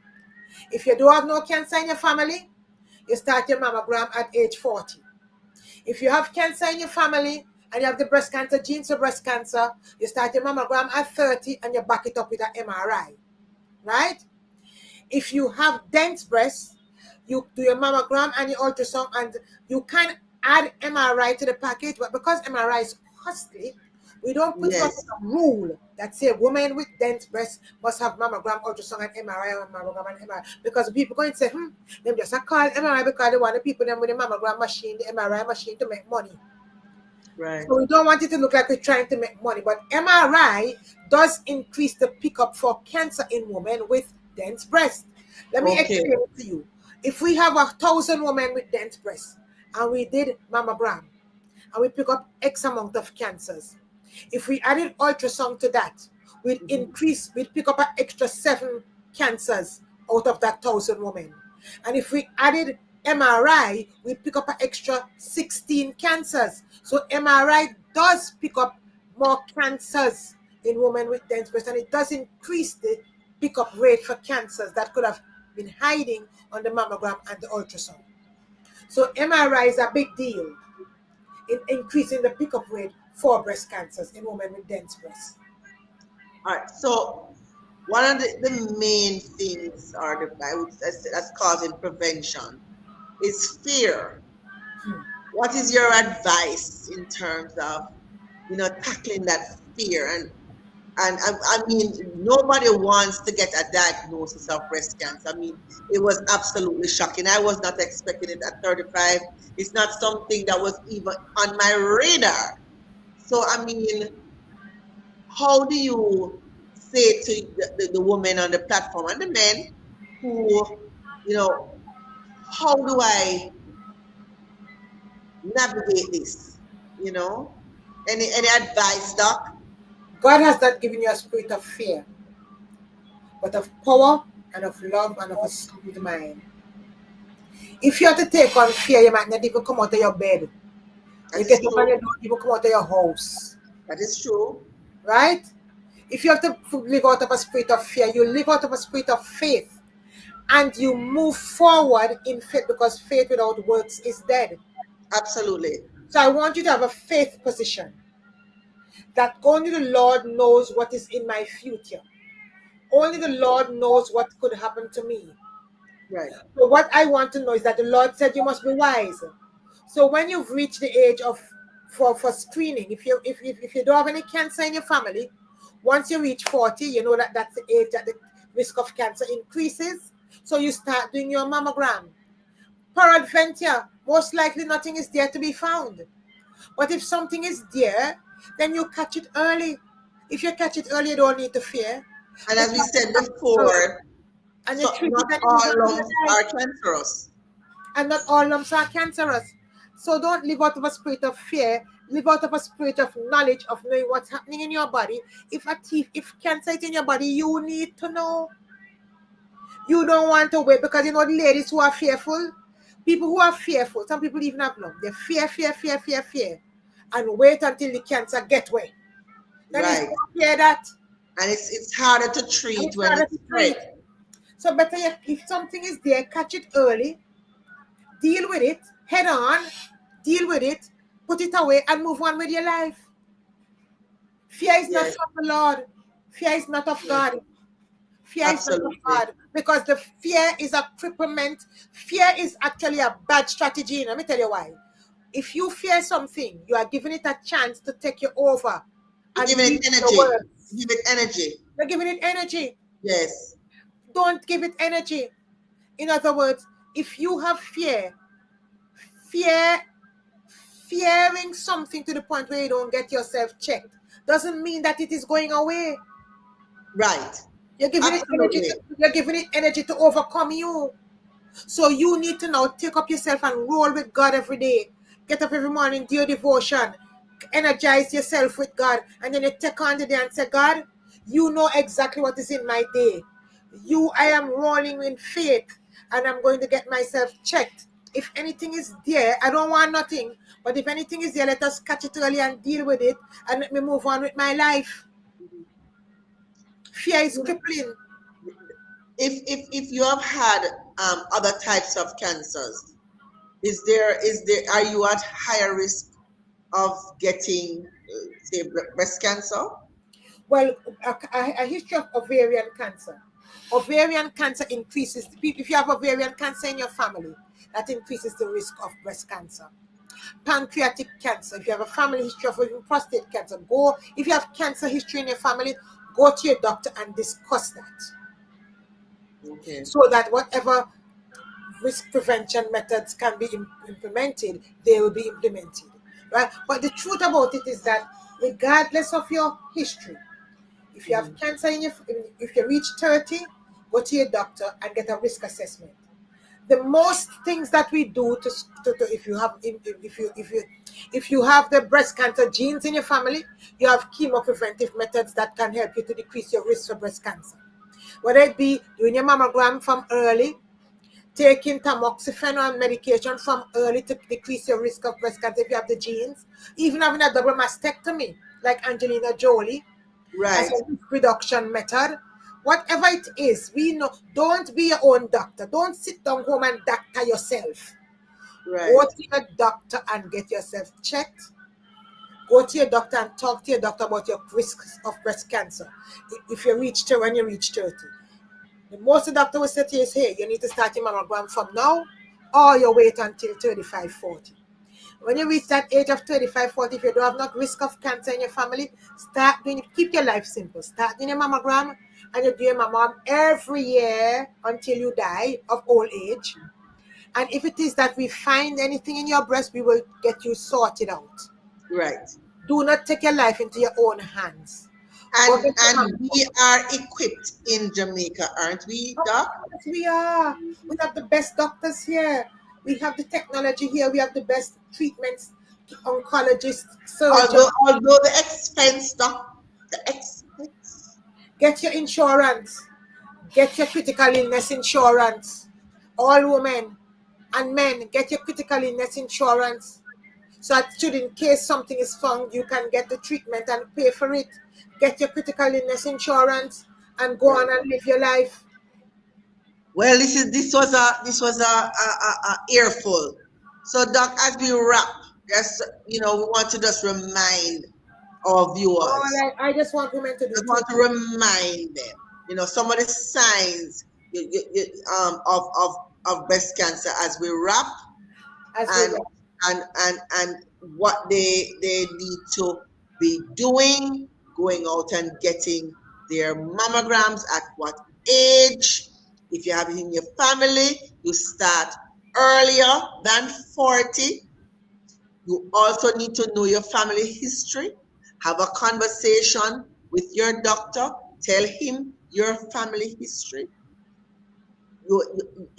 If you do have no cancer in your family, you start your mammogram at age 40. If you have cancer in your family and you have the breast cancer genes for breast cancer, you start your mammogram at 30 and you back it up with an MRI, right? If you have dense breasts, you do your mammogram and your ultrasound, and you can add MRI to the package, but because MRI is costly, we don't put it up Yes. as a rule that say women with dense breasts must have mammogram, ultrasound, and MRI, or mammogram and MRI. Because people going to say, them just a call MRI because they want the people them with the mammogram machine, the MRI machine to make money. Right. So we don't want it to look like we're trying to make money. But MRI does increase the pickup for cancer in women with dense breasts. Let me Okay. explain it to you. If we have 1,000 women with dense breasts and we did mammogram and we pick up X amount of cancers, if we added ultrasound to that, we'd pick up an extra 7 cancers out of that 1,000 women. And if we added MRI, we pick up an extra 16 cancers. So MRI does pick up more cancers in women with dense breast, and it does increase the pickup rate for cancers that could have been hiding on the mammogram and the ultrasound. So MRI is a big deal in increasing the pickup rate for breast cancers in women with dense breasts. All right. So one of the main things are I would say that's causing prevention is fear. What is your advice in terms of, tackling that fear? And I mean, nobody wants to get a diagnosis of breast cancer. I mean, it was absolutely shocking. I was not expecting it at 35. It's not something that was even on my radar. So, I mean, how do you say to the women on the platform and the men who, you know, how do I navigate this? You know, any advice, Doc? God has not given you a spirit of fear, but of power and of love and of a sound mind. If you have to take on fear, you might not even come out of your bed. That You is get up and true. you don't even come out of your house. That is true. Right? If you have to live out of a spirit of fear, you live out of a spirit of faith. And you move forward in faith, because faith without works is dead. Absolutely. So I want you to have a faith position that only the Lord knows what is in my future. Only the Lord knows what could happen to me. Right. So what I want to know is that the Lord said you must be wise. So when you've reached the age of for screening, if you don't have any cancer in your family, once you reach 40, you know that that's the age that the risk of cancer increases. So you start doing your mammogram. Peradventure, most likely nothing is there to be found. But if something is there, then you catch it early. If you catch it early, you don't need to fear. And as we said before, And you so treat it not and you all move on with lumps your are life. cancerous. And not all lumps are cancerous. So don't live out of a spirit of fear. Live out of a spirit of knowledge of knowing what's happening in your body. If cancer is in your body, you need to know. You don't want to wait, because the ladies who are fearful, people who are fearful, some people even have lump. They fear, and wait until the cancer get away. Then you Right. fear that, And it's harder to and treat it's when harder it's to spread. treat. So better if something is there, catch it early, deal with it head on, deal with it, put it away, and move on with your life. Fear is not Yes, from the Lord. Fear is not of yes, God. Fear is not of absolutely. God, because the fear is a cripplement. Fear is actually a bad strategy. Let me tell you why. If you fear something, you are giving it a chance to take you over You're and giving be it the energy. worst. Give it energy. You're giving it energy. Yes. Don't give it energy. In other words, if you have fearing something to the point where you don't get yourself checked, doesn't mean that it is going away. Right. You're giving it energy. Absolutely. You're giving it energy to overcome you. So you need to now take up yourself and roll with God every day. Get up every morning, do your devotion, energize yourself with God, and then you take on the day and say, God, you know exactly what is in my day. I am rolling in faith, and I'm going to get myself checked. If anything is there, I don't want nothing. But if anything is there, let us catch it early and deal with it, and let me move on with my life. Fear is crippling. If you have had other types of cancers, are you at higher risk of getting say breast cancer? Well, a history of ovarian cancer. Ovarian cancer increases, if you have ovarian cancer in your family, that increases the risk of breast cancer. Pancreatic cancer, if you have a family history of even prostate cancer, if you have cancer history in your family, go to your doctor and discuss that, Okay. so that whatever risk prevention methods can be implemented, they will be implemented. Right? But the truth about it is that regardless of your history, if you have cancer if you reach 30, go to your doctor and get a risk assessment. The most things that we do to if you have the breast cancer genes in your family, you have chemo preventive methods that can help you to decrease your risk for breast cancer. Whether it be doing your mammogram from early, taking tamoxifen medication from early to decrease your risk of breast cancer if you have the genes, even having a double mastectomy like Angelina Jolie as Right. a risk reduction method. Whatever it is, we know. Don't be your own doctor. Don't sit down home and doctor yourself. Right. Go to your doctor and get yourself checked. Go to your doctor and talk to your doctor about your risks of breast cancer. If you reach to when you reach 30, the most the doctor will say to you is, hey, you need to start your mammogram from now, or you wait until 35, 40. When you reach that age of 35, 40, if you don't have not risk of cancer in your family, start doing, keep your life simple. Start doing your mammogram, and you do your mammogram every year until you die of old age. And if it is that we find anything in your breast, we will get you sorted out. Right. Do not take your life into your own hands. And we are equipped in Jamaica, aren't we, Doc? Yes, we are. We have the best doctors here. We have the technology here. We have the best treatments, oncologists, surgeons. Although the expense, Doc, the expense. Get your insurance. Get your critical illness insurance. All women and men, get your critical illness insurance. So that should, in case something is found, you can get the treatment and pay for it. Get your critical illness insurance and go on and live your life. Well, this was a earful. So, Doc, as we wrap, just we want to just remind our viewers. I just want women to do. Just want to remind them, some of the signs of breast cancer as we wrap, and what they need to be doing, going out and getting their mammograms at what age. If you have it in your family, you start earlier than 40. You also need to know your family history. Have a conversation with your doctor. Tell him your family history.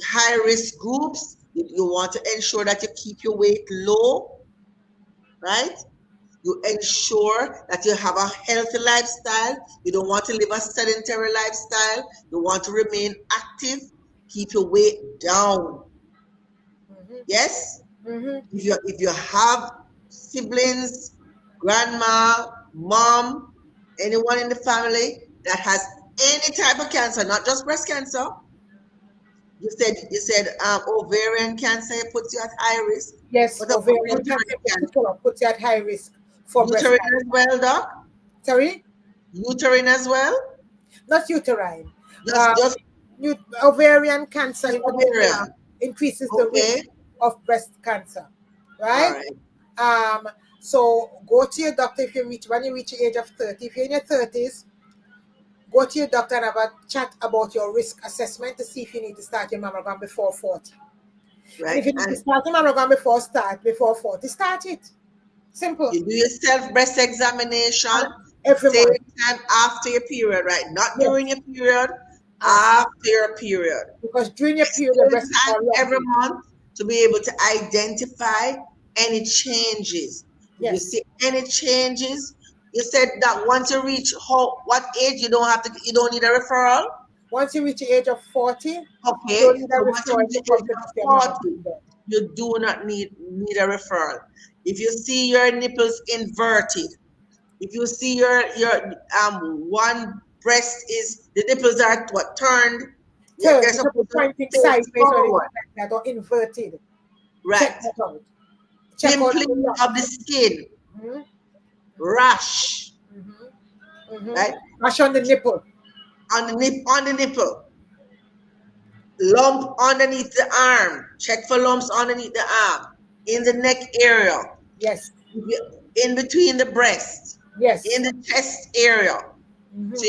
High risk groups, you want to ensure that you keep your weight low, right? You ensure that you have a healthy lifestyle. You don't want to live a sedentary lifestyle. You want to remain active. Keep your weight down. Yes? If you have siblings, grandma, mom, anyone in the family that has any type of cancer, not just breast cancer, you said ovarian cancer puts you at high risk. Yes, ovarian cancer puts you at high risk for uterine as well, Doc? Sorry? Uterine as well? Not uterine. Just ovarian cancer increases the Okay. risk of breast cancer, right? So go to your doctor when you reach the age of 30. If you're in your 30s, go to your doctor and have a chat about your risk assessment to see if you need to start your mammogram before 40. Right. If you need to start your mammogram before 40, start it. Simple. You do your self-breast examination every same month. time after your period, right? Not during your period, after your period. Because during your period, the breast is every month to be able to identify any changes. If you see any changes, you said that once you reach what age you don't need a referral? Once you reach the age of 40, okay. You don't need a referral. You do not need a referral. If you see your nipples inverted, if you see your one breast is the nipples are turned, they're supposed to pointing sideways or inverted. Right. Check that out. Pimpling of the skin. Rash. Right? Rash on the nipple. On the nipple. Lump underneath the arm. Check for lumps underneath the arm. In the neck area. Yes. In between the breast. Yes. In the chest area. So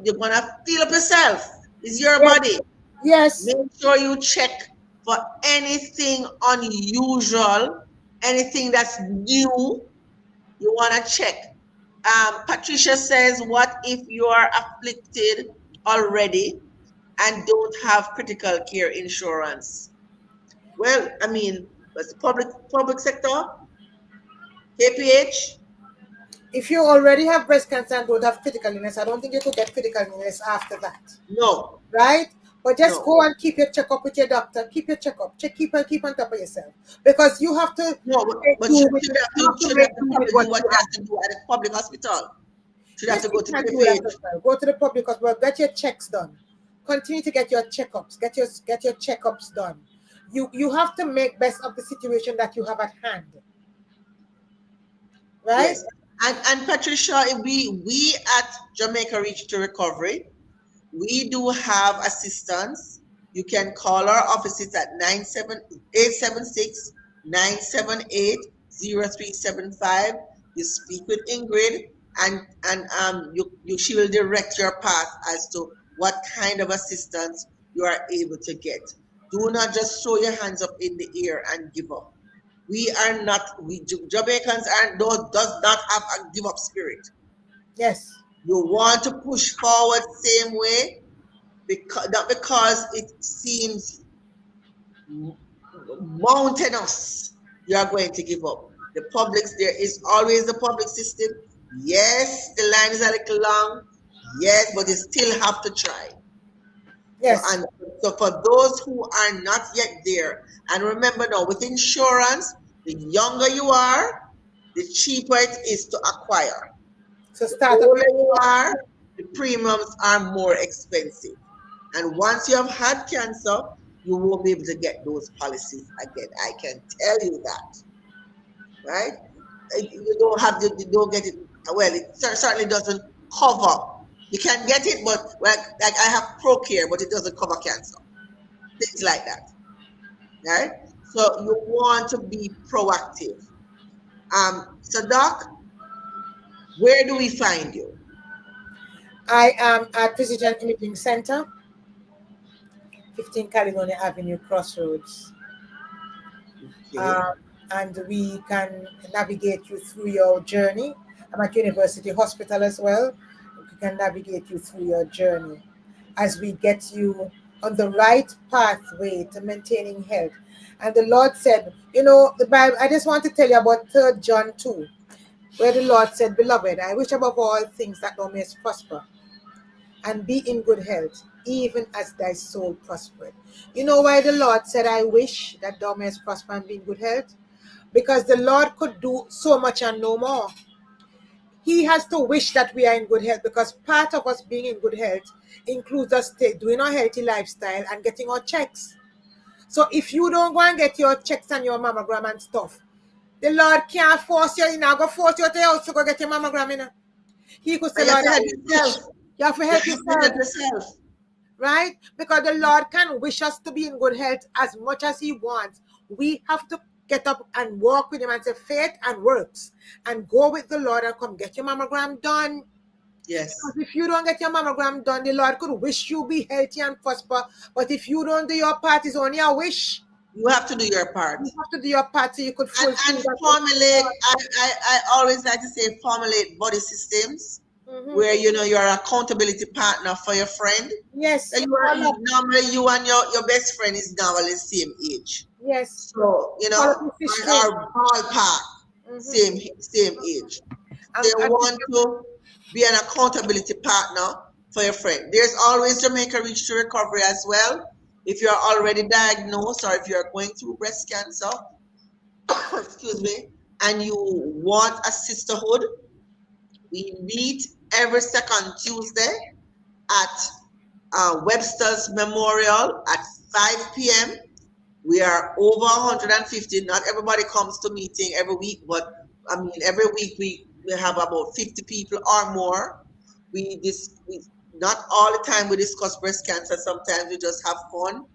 you're gonna feel up yourself. It's your body. Yes. Make sure you check for anything unusual, anything that's new. You wanna check. Patricia says, what if you are afflicted already and don't have critical care insurance? Well, I mean, that's the public sector, KPH. If you already have breast cancer and don't have critical illness, I don't think you could get critical illness after that. No. Right? But just go and keep your checkup with your doctor. Keep your checkup. Keep on top of yourself. Because you have to. No, but you should have to do what you have to do at a public hospital. Should have to go to the KPH. Go to the public hospital. Get your checks done. Continue to get your checkups. Get your checkups done. You have to make best of the situation that you have at hand. Right? Yes. And Patricia, we at Jamaica Reach to Recovery, we do have assistance You can call our offices at 876-978-0375. You speak with Ingrid, and she will direct your path as to what kind of assistance you are able to get. Do not just throw your hands up in the air and give up. Jamaicans does not have a give up spirit. Yes. You want to push forward same way, not because it seems mountainous, you are going to give up. There is always the public system. Yes, the line is a little long. Yes, but you still have to try. Yes. So for those who are not yet there, and remember now, with insurance, the younger you are, the cheaper it is to acquire. So the older you are, the premiums are more expensive. And once you have had cancer, you won't be able to get those policies again. I can tell you that. Right? You don't get it. Well, it certainly doesn't cover. You can get it, but like I have ProCare, but it doesn't cover cancer. Things like that. Right? So you want to be proactive. So Doc, where do we find you? I am at Precision Imaging Center, 15 Caledonia Avenue, Crossroads. Okay. And we can navigate you through your journey. I'm at University Hospital as well. We can navigate you through your journey as we get you on the right pathway to maintaining health. And the Lord said, the Bible, I just want to tell you about 3 John 2, where the Lord said, Beloved, I wish above all things that thou mayest prosper and be in good health, even as thy soul prospered. You know why the Lord said, I wish that thou mayest prosper and be in good health? Because the Lord could do so much and no more. He has to wish that we are in good health, because part of us being in good health includes us doing a healthy lifestyle and getting our checks. So if you don't go and get your checks and your mammogram and stuff, the Lord can't force you, go force you to your house to go get your mammogram. He could say, Lord, help yourself. You have to help yourself. Right? Because the Lord can wish us to be in good health as much as He wants. We have to get up and walk with Him and say faith and works, and go with the Lord and come get your mammogram done. Yes. Because if you don't get your mammogram done, the Lord could wish you be healthy and prosper. But if you don't do your part, it's only a wish. You have to do your part. You have to do your part so you could fulfill and formulate. I always like to say formulate body systems. Where you're an accountability partner for your friend. Yes. Normally you and your best friend is normally the same age. Yes. So our ballpark, same age. They want to be an accountability partner for your friend. There's always Jamaica Reach to Recovery as well. If you're already diagnosed or if you're going through breast cancer, excuse me, and you want a sisterhood, we meet every second Tuesday at Webster's Memorial at 5 p.m. We are over 150. Not everybody comes to meeting every week, but I mean every week we have about 50 people or more. We not all the time we discuss breast cancer. Sometimes we just have fun,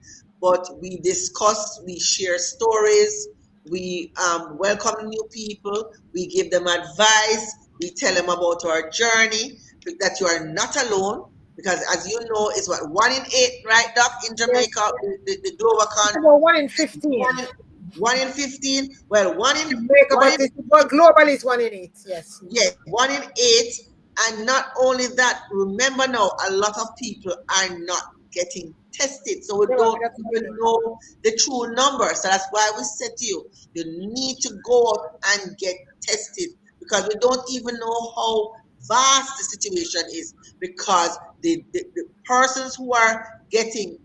but we discuss, we share stories, we welcome new people, we give them advice. We tell them about our journey, that you are not alone, because as you know, it's 1 in 8, right, Doc, in Jamaica, yes. the global country. About 1 in 15. 1 in 15. Well, 1 in Jamaica, but globally it's 1 in 8. Yes. Yes, 1 in 8, and not only that. Remember now, a lot of people are not getting tested, so we don't even know the true number. So that's why we said to you, you need to go out and get tested. Because we don't even know how vast the situation is, because the persons who are getting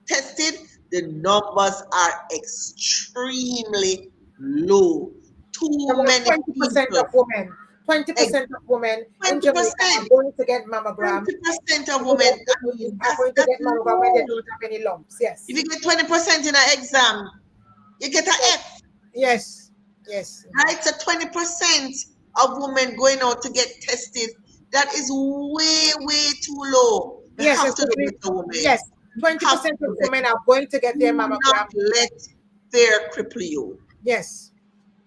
tested, the numbers are extremely low. Too many 20% people. Of women. 20% of women in Jamaica are going to get mammogram. 20% of women are going to get mammogram when they don't have any lumps. Yes. If you get 20% in an exam, you get an F. Yes. Yes. Right? So 20% of women going out to get tested, that is way, way too low. Yes, have to do with the women. Yes. 20% of women are going to get their Do mammogram. not let fear cripple you. Yes.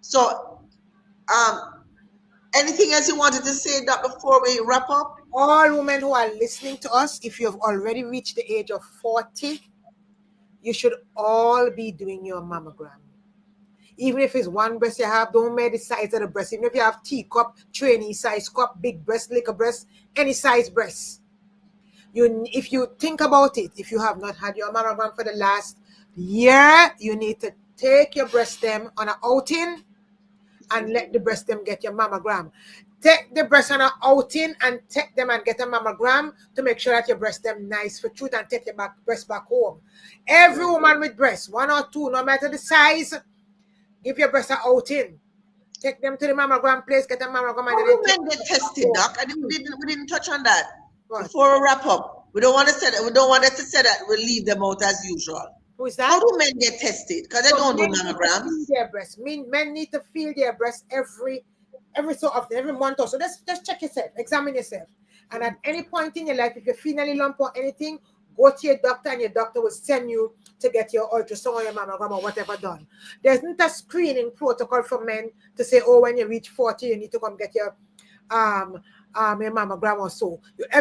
So, anything else you wanted to say, Doc, before we wrap up? All women who are listening to us, if you have already reached the age of 40, you should all be doing your mammogram. Even if it's one breast you have, don't matter the size of the breast. Even if you have teacup, trainee size cup, big breast, little breast, any size breast. If you think about it, if you have not had your mammogram for the last year, you need to take your breast stem on an outing and let the breast them get your mammogram. Take the breast on an outing and take them and get a mammogram to make sure that your breast them nice for truth, and take your breast back home. Every woman with breasts, 1 or 2, no matter the size, give your breast an outing. Take them to the mammogram place, get a mammogram. How do men get tested, Doc? We didn't touch on that. What? Before we wrap up, we don't want to say that. We don't want us to say that we'll leave them out as usual. Who is that? How do men get tested? Because they don't do mammograms. Their breasts. Men need to feel their breasts every so often, every month or so. Just check yourself, examine yourself. And at any point in your life, if you feel any lump or anything, go to your doctor, and your doctor will send you to get your ultrasound or your mammogram or whatever done. There's not a screening protocol for men to say, oh, when you reach 40, you need to come get your mammogram or so.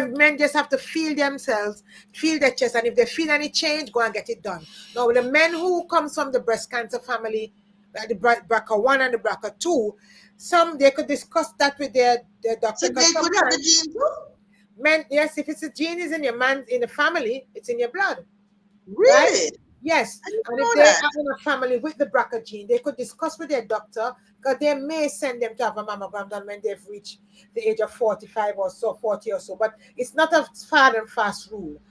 Men just have to feel themselves, feel their chest, and if they feel any change, go and get it done. Now, the men who comes from the breast cancer family, like the BRCA1 and the BRCA2, they could discuss that with their doctor. So they could have the gene too? Men, yes, if it's a gene is in the family, it's in your blood. Really? Right? Yes. And if they are in a family with the BRCA gene, they could discuss with their doctor, because they may send them to have a mammogram done when they've reached the age of 45 or so, 40 or so. But it's not a hard and fast rule.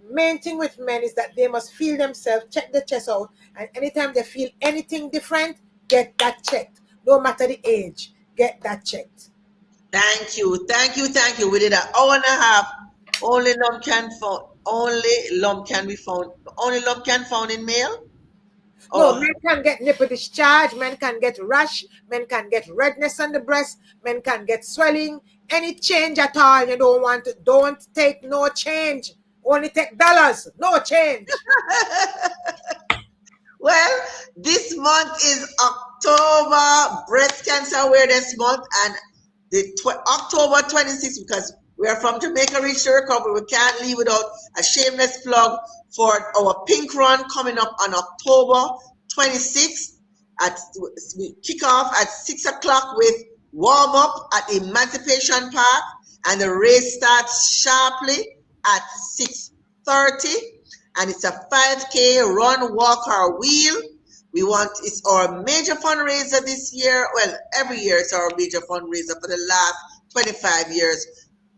Main thing with men is that they must feel themselves, check the chest out, and anytime they feel anything different, get that checked. No matter the age, get that checked. Thank you. We did an hour and a half. Only lump can be found. Only lump can found in male? No, men can get nipple discharge, men can get rash, men can get redness on the breast, men can get swelling. Any change at all you don't want to, don't take no change. Only take dollars, no change. Well, this month is October Breast Cancer Awareness Month, and October 26th, because we are from Jamaica Reach to Recovery, we can't leave without a shameless plug for our pink run coming up on October 26th. We kick off at 6 o'clock with warm up at Emancipation Park, and the race starts sharply at 6:30, and it's a 5K run, walk, or wheel. It's our major fundraiser this year. Well, every year it's our major fundraiser for the last 25 years,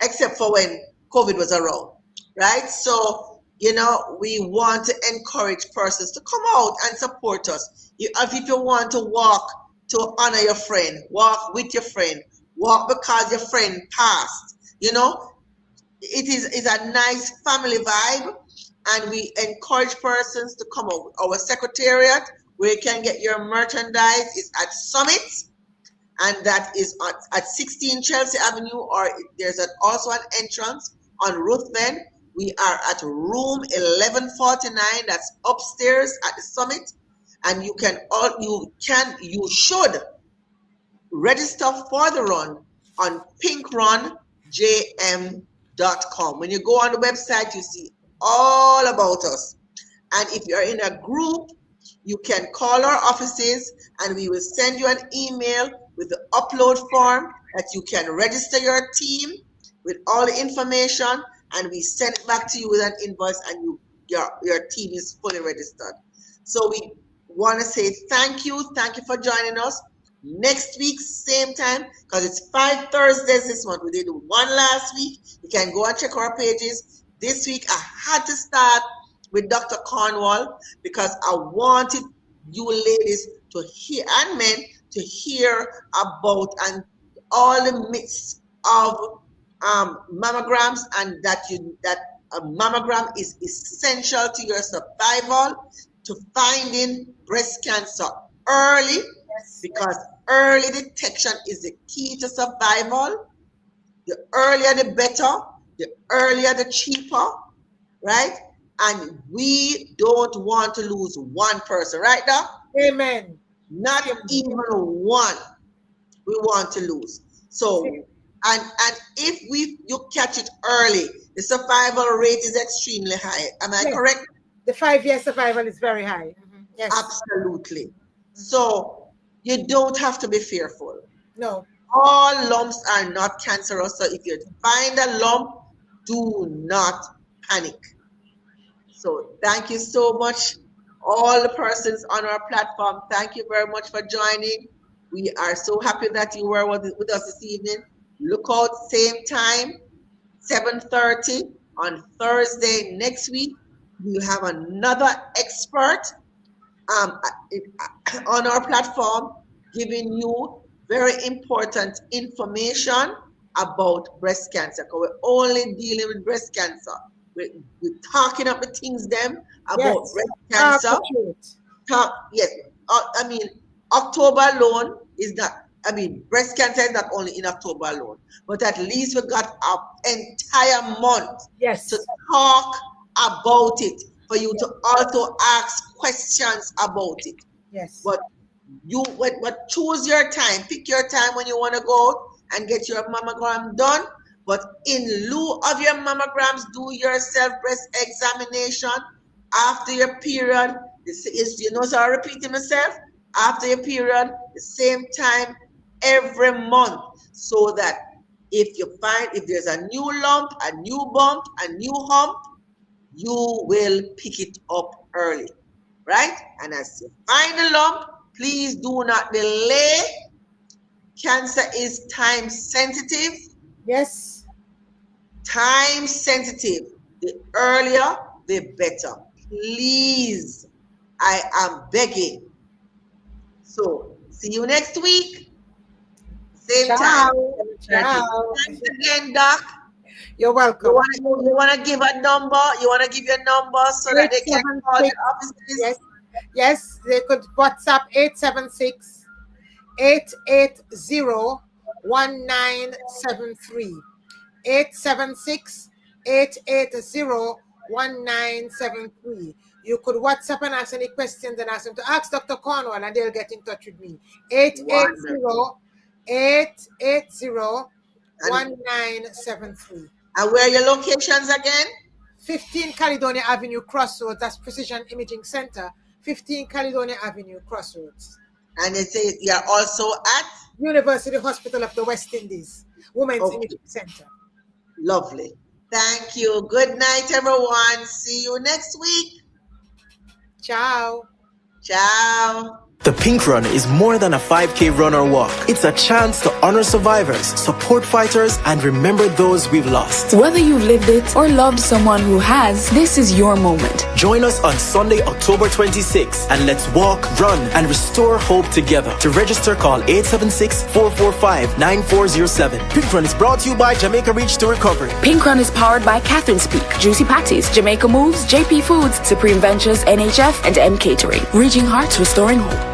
except for when COVID was around, right? So, we want to encourage persons to come out and support us. If you want to walk to honor your friend, walk with your friend, walk because your friend passed, it is a nice family vibe, and we encourage persons to come out. Our secretariat, where you can get your merchandise, is at Summit, and that is at 16 Chelsea Avenue, or there's also an entrance on Ruthven. We are at room 1149, that's upstairs at the Summit, and you should register for the run on pinkrunjm.com. When you go on the website, you see all about us. And if you're in a group, you can call our offices, and we will send you an email with the upload form that you can register your team with all the information, and we send it back to you with an invoice, and your team is fully registered. So we want to say thank you for joining us. Next week, same time, because it's 5 Thursdays this month. We did one last week. You can go and check our pages. This week, I had to start with Dr. Cornwall, because I wanted you ladies to hear, and men, to hear about and all the myths of mammograms, and that a mammogram is essential to your survival, to finding breast cancer early, because early detection is the key to survival. The earlier the better, the earlier the cheaper, right? And we don't want to lose one person, right, Doc? Amen. Not even one we want to lose. So, and if you catch it early, the survival rate is extremely high. Am I correct? The 5-year survival is very high. Yes. Absolutely. So you don't have to be fearful. No. All lumps are not cancerous. So if you find a lump, do not panic. So thank you so much, all the persons on our platform. Thank you very much for joining. We are so happy that you were with us this evening. Look out, same time, 7:30 on Thursday next week. We have another expert on our platform giving you very important information about breast cancer. Because we're only dealing with breast cancer. We're talking up the things them about breast cancer. I mean, October alone is not, I mean, breast cancer is not only in October alone, but at least we got an entire month to talk about it, for you to also ask questions about it. Yes. But you choose your time, pick your time when you want to go out and get your mammogram done. But in lieu of your mammograms, do your self-breast examination after your period. So I'm repeating myself, after your period, the same time every month, so that if you find, if there's a new lump, a new bump, a new hump, you will pick it up early, right? And as you find a lump, please do not delay. Cancer is time sensitive. Yes. Time sensitive. The earlier, the better. Please, I am begging. So, see you next week. Same time. Ciao. Thanks again, Doc. You're welcome. You want to give a number? You want to give your number so that they can call the offices? Yes, they could WhatsApp 876-880-1973. 876-880-1973. You could WhatsApp and ask any questions and ask them to ask Dr. Cornwall and they'll get in touch with me. 880-880-1973. And where are your locations again? 15 Caledonia Avenue, Crossroads. That's Precision Imaging Center. 15 Caledonia Avenue, Crossroads. And they say you're also at? University Hospital of the West Indies. Women's Imaging Center. Lovely. Thank you. Good night, everyone. See you next week. Ciao. Ciao. The Pink Run is more than a 5K run or walk. It's a chance to honor survivors, support fighters, and remember those we've lost. Whether you've lived it or loved someone who has, this is your moment. Join us on Sunday, October 26th, and let's walk, run, and restore hope together. To register, call 876-445-9407. Pink Run is brought to you by Jamaica Reach to Recovery. Pink Run is powered by Catherine's Peak, Juicy Patties, Jamaica Moves, JP Foods, Supreme Ventures, NHF, and M Catering. Reaching hearts, restoring hope.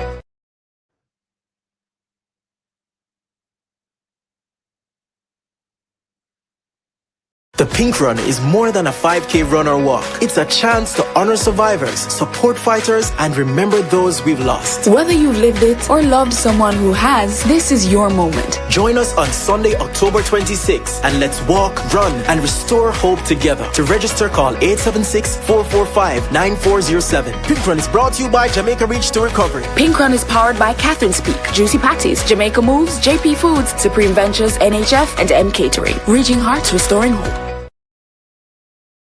The Pink Run is more than a 5K run or walk. It's a chance to honor survivors, support fighters, and remember those we've lost. Whether you've lived it or loved someone who has, this is your moment. Join us on Sunday, October 26th, and let's walk, run, and restore hope together. To register, call 876-445-9407. Pink Run is brought to you by Jamaica Reach to Recovery. Pink Run is powered by Catherine's Peak, Juicy Patties, Jamaica Moves, JP Foods, Supreme Ventures, NHF, and M Catering. Reaching hearts, restoring hope.